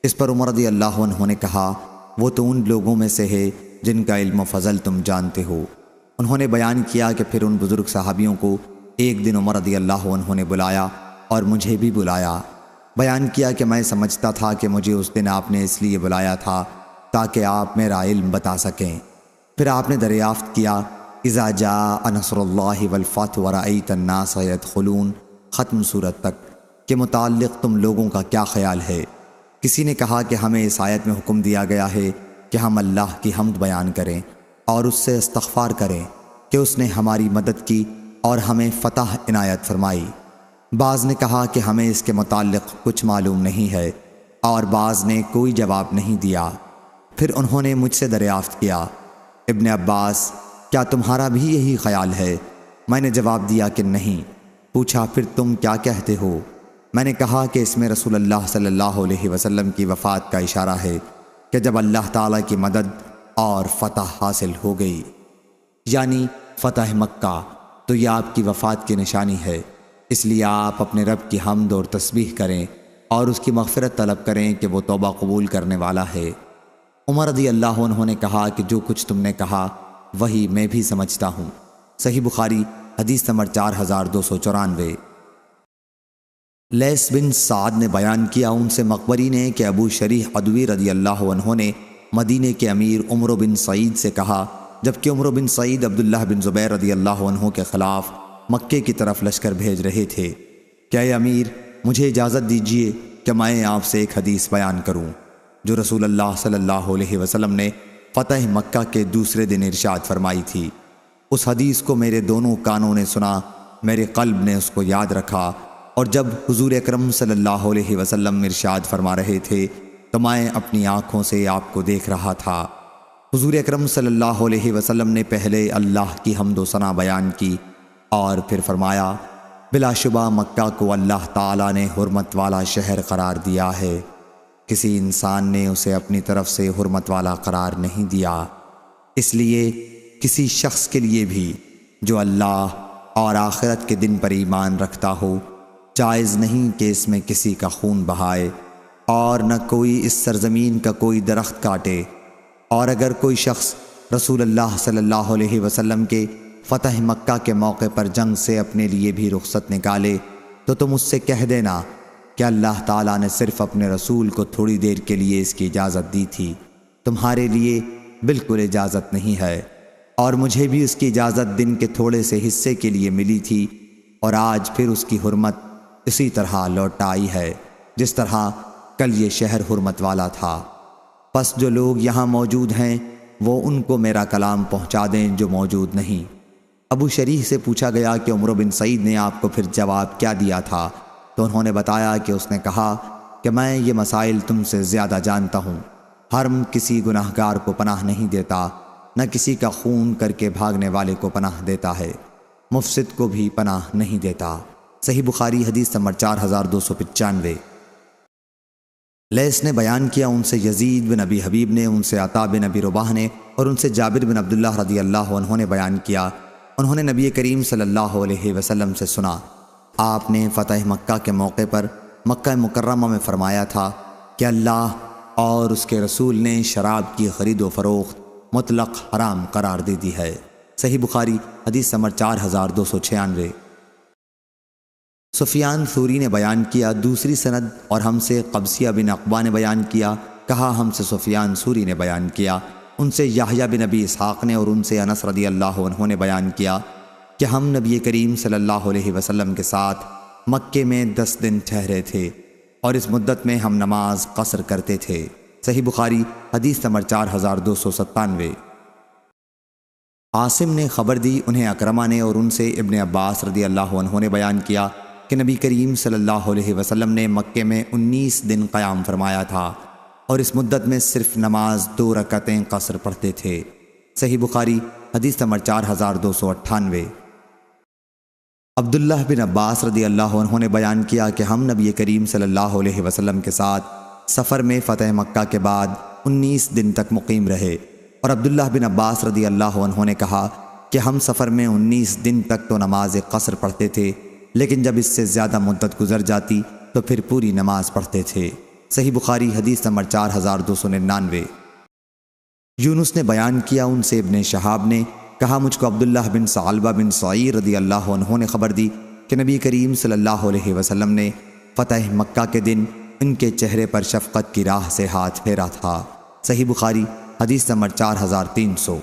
اس پر عمر رضی اللہ عنہ نے کہا، وہ تو ان لوگوں میں سے ہے جن کا علم و فضل تم جانتے ہو۔ انہوں نے بیان کیا کہ پھر ان بزرگ صحابیوں کو ایک دن عمر رضی اللہ عنہ نے بلایا اور مجھے بھی بلایا۔ بیان کیا کہ میں سمجھتا تھا کہ مجھے اس دن آپ نے اس لیے بلایا تھا تاکہ آپ میرا علم بتا سکیں۔ پھر آپ نے دریافت کیا، اذا جاء نصر اللہ والفتح ورأیت الناس يدخلون، ختم سورت تک کے متعلق تم لوگوں کا کیا خیال ہے؟ کسی نے کہا کہ ہمیں اس آیت میں حکم دیا گیا ہے کہ ہم اللہ کی حمد بیان کریں اور اس سے استغفار کریں کہ اس نے ہماری مدد کی اور ہمیں فتح عنایت فرمائی۔ بعض نے کہا کہ ہمیں اس کے متعلق کچھ معلوم نہیں ہے، اور بعض نے کوئی جواب نہیں دیا۔ پھر انہوں نے مجھ سے دریافت کیا، ابن عباس کیا تمہارا بھی یہی خیال ہے؟ میں نے جواب دیا کہ نہیں۔ پوچھا، پھر تم کیا کہتے ہو؟ میں نے کہا کہ اس میں رسول اللہ صلی اللہ علیہ وسلم کی وفات کا اشارہ ہے کہ جب اللہ تعالیٰ کی مدد اور فتح حاصل ہو گئی، یعنی فتح مکہ، تو یہ آپ کی وفات کی نشانی ہے۔ اس لیے آپ اپنے رب کی حمد اور تسبیح کریں اور اس کی مغفرت طلب کریں کہ وہ توبہ قبول کرنے والا ہے۔ عمر رضی اللہ عنہ نے کہا کہ جو کچھ تم نے کہا وہی میں بھی سمجھتا ہوں۔ صحیح بخاری حدیث نمبر 4294۔ لیث بن سعد نے بیان کیا، ان سے مقبری نے کہ ابو شریح عدوی رضی اللہ عنہ نے مدینے کے امیر عمرو بن سعید سے کہا، جبکہ عمرو بن سعید عبداللہ بن زبیر رضی اللہ عنہ کے خلاف مکے کی طرف لشکر بھیج رہے تھے، کہ اے امیر، مجھے اجازت دیجیے کہ میں آپ سے ایک حدیث بیان کروں جو رسول اللہ صلی اللہ علیہ وسلم نے فتح مکہ کے دوسرے دن ارشاد فرمائی تھی۔ اس حدیث کو میرے دونوں کانوں نے سنا، میرے قلب نے اس کو یاد رکھا، اور جب حضور اکرم صلی اللہ علیہ وسلم ارشاد فرما رہے تھے تو میں اپنی آنکھوں سے آپ کو دیکھ رہا تھا۔ حضور اکرم صلی اللہ علیہ وسلم نے پہلے اللہ کی حمد و ثنا بیان کی اور پھر فرمایا، بلا شبہ مکہ کو اللہ تعالیٰ نے حرمت والا شہر قرار دیا ہے، کسی انسان نے اسے اپنی طرف سے حرمت والا قرار نہیں دیا۔ اس لیے کسی شخص کے لیے بھی جو اللہ اور آخرت کے دن پر ایمان رکھتا ہو، جائز نہیں کہ اس میں کسی کا خون بہائے، اور نہ کوئی اس سرزمین کا کوئی درخت کاٹے۔ اور اگر کوئی شخص رسول اللہ صلی اللہ علیہ وسلم کے فتح مکہ کے موقع پر جنگ سے اپنے لیے بھی رخصت نکالے تو تم اس سے کہہ دینا کہ اللہ تعالیٰ نے صرف اپنے رسول کو تھوڑی دیر کے لیے اس کی اجازت دی تھی، تمہارے لیے بالکل اجازت نہیں ہے، اور مجھے بھی اس کی اجازت دن کے تھوڑے سے حصے کے لیے ملی تھی، اور آج پھر اس کی حرمت اسی طرح لوٹ آئی ہے جس طرح کل یہ شہر حرمت والا تھا۔ پس جو لوگ یہاں موجود ہیں وہ ان کو میرا کلام پہنچا دیں جو موجود نہیں۔ ابو شریح سے پوچھا گیا کہ عمرو بن سعید نے آپ کو پھر جواب کیا دیا تھا، تو انہوں نے بتایا کہ اس نے کہا کہ میں یہ مسائل تم سے زیادہ جانتا ہوں۔ حرم کسی گناہگار کو پناہ نہیں دیتا، نہ کسی کا خون کر کے بھاگنے والے کو پناہ دیتا ہے، مفسد کو بھی پناہ نہیں دیتا۔ صحیح بخاری حدیث نمبر 4295۔ لیث نے بیان کیا، ان سے یزید بن ابی حبیب نے، ان سے عطا بن ابی رباح نے، اور ان سے جابر بن عبداللہ رضی اللہ عنہ نے بیان کیا، انہوں نے نبی کریم صلی اللہ علیہ وسلم سے سنا، آپ نے فتح مکہ کے موقع پر مکہ مکرمہ میں فرمایا تھا کہ اللہ اور اس کے رسول نے شراب کی خرید و فروخت مطلق حرام قرار دے دی ہے۔ صحیح بخاری حدیث نمبر 4296۔ سفیان ثوری نے بیان کیا دوسری سند، اور ہم سے قبسیہ بن عقبہ نے بیان کیا، کہا ہم سے سفیان ثوری نے بیان کیا، ان سے یحییٰ بن ابی اسحاق نے، اور ان سے انس رضی اللہ عنہ نے بیان کیا کہ ہم نبی کریم صلی اللہ علیہ وسلم کے ساتھ مکے میں 10 دن ٹھہرے تھے، اور اس مدت میں ہم نماز قصر کرتے تھے۔ صحیح بخاری حدیث نمبر 4297۔ عاصم نے خبر دی، انہیں اکرمہ نے، اور ان سے ابن عباس رضی اللہ عنہ نے بیان کیا کہ نبی کریم صلی اللہ علیہ وسلم نے مکے میں 19 دن قیام فرمایا تھا، اور اس مدت میں صرف نماز 2 رکعتیں قصر پڑھتے تھے۔ صحیح بخاری حدیث نمبر 4298۔ عبداللہ بن عباس رضی اللہ عنہ نے بیان کیا کہ ہم نبی کریم صلی اللہ علیہ وسلم کے ساتھ سفر میں فتح مکہ کے بعد 19 دن تک مقیم رہے، اور عبداللہ بن عباس رضی اللہ عنہ نے کہا کہ ہم سفر میں 19 دن تک تو نماز قصر پڑھتے تھے، لیکن جب اس سے زیادہ مدت گزر جاتی تو پھر پوری نماز پڑھتے تھے۔ صحیح بخاری حدیث نمبر 4299۔ یونس نے بیان کیا، ان سے ابن شہاب نے کہا مجھ کو عبداللہ بن ثعلبہ بن سعیر رضی اللہ عنہ نے خبر دی کہ نبی کریم صلی اللہ علیہ وسلم نے فتح مکہ کے دن ان کے چہرے پر شفقت کی راہ سے ہاتھ پھیرا تھا۔ صحیح بخاری حدیث نمبر 4300۔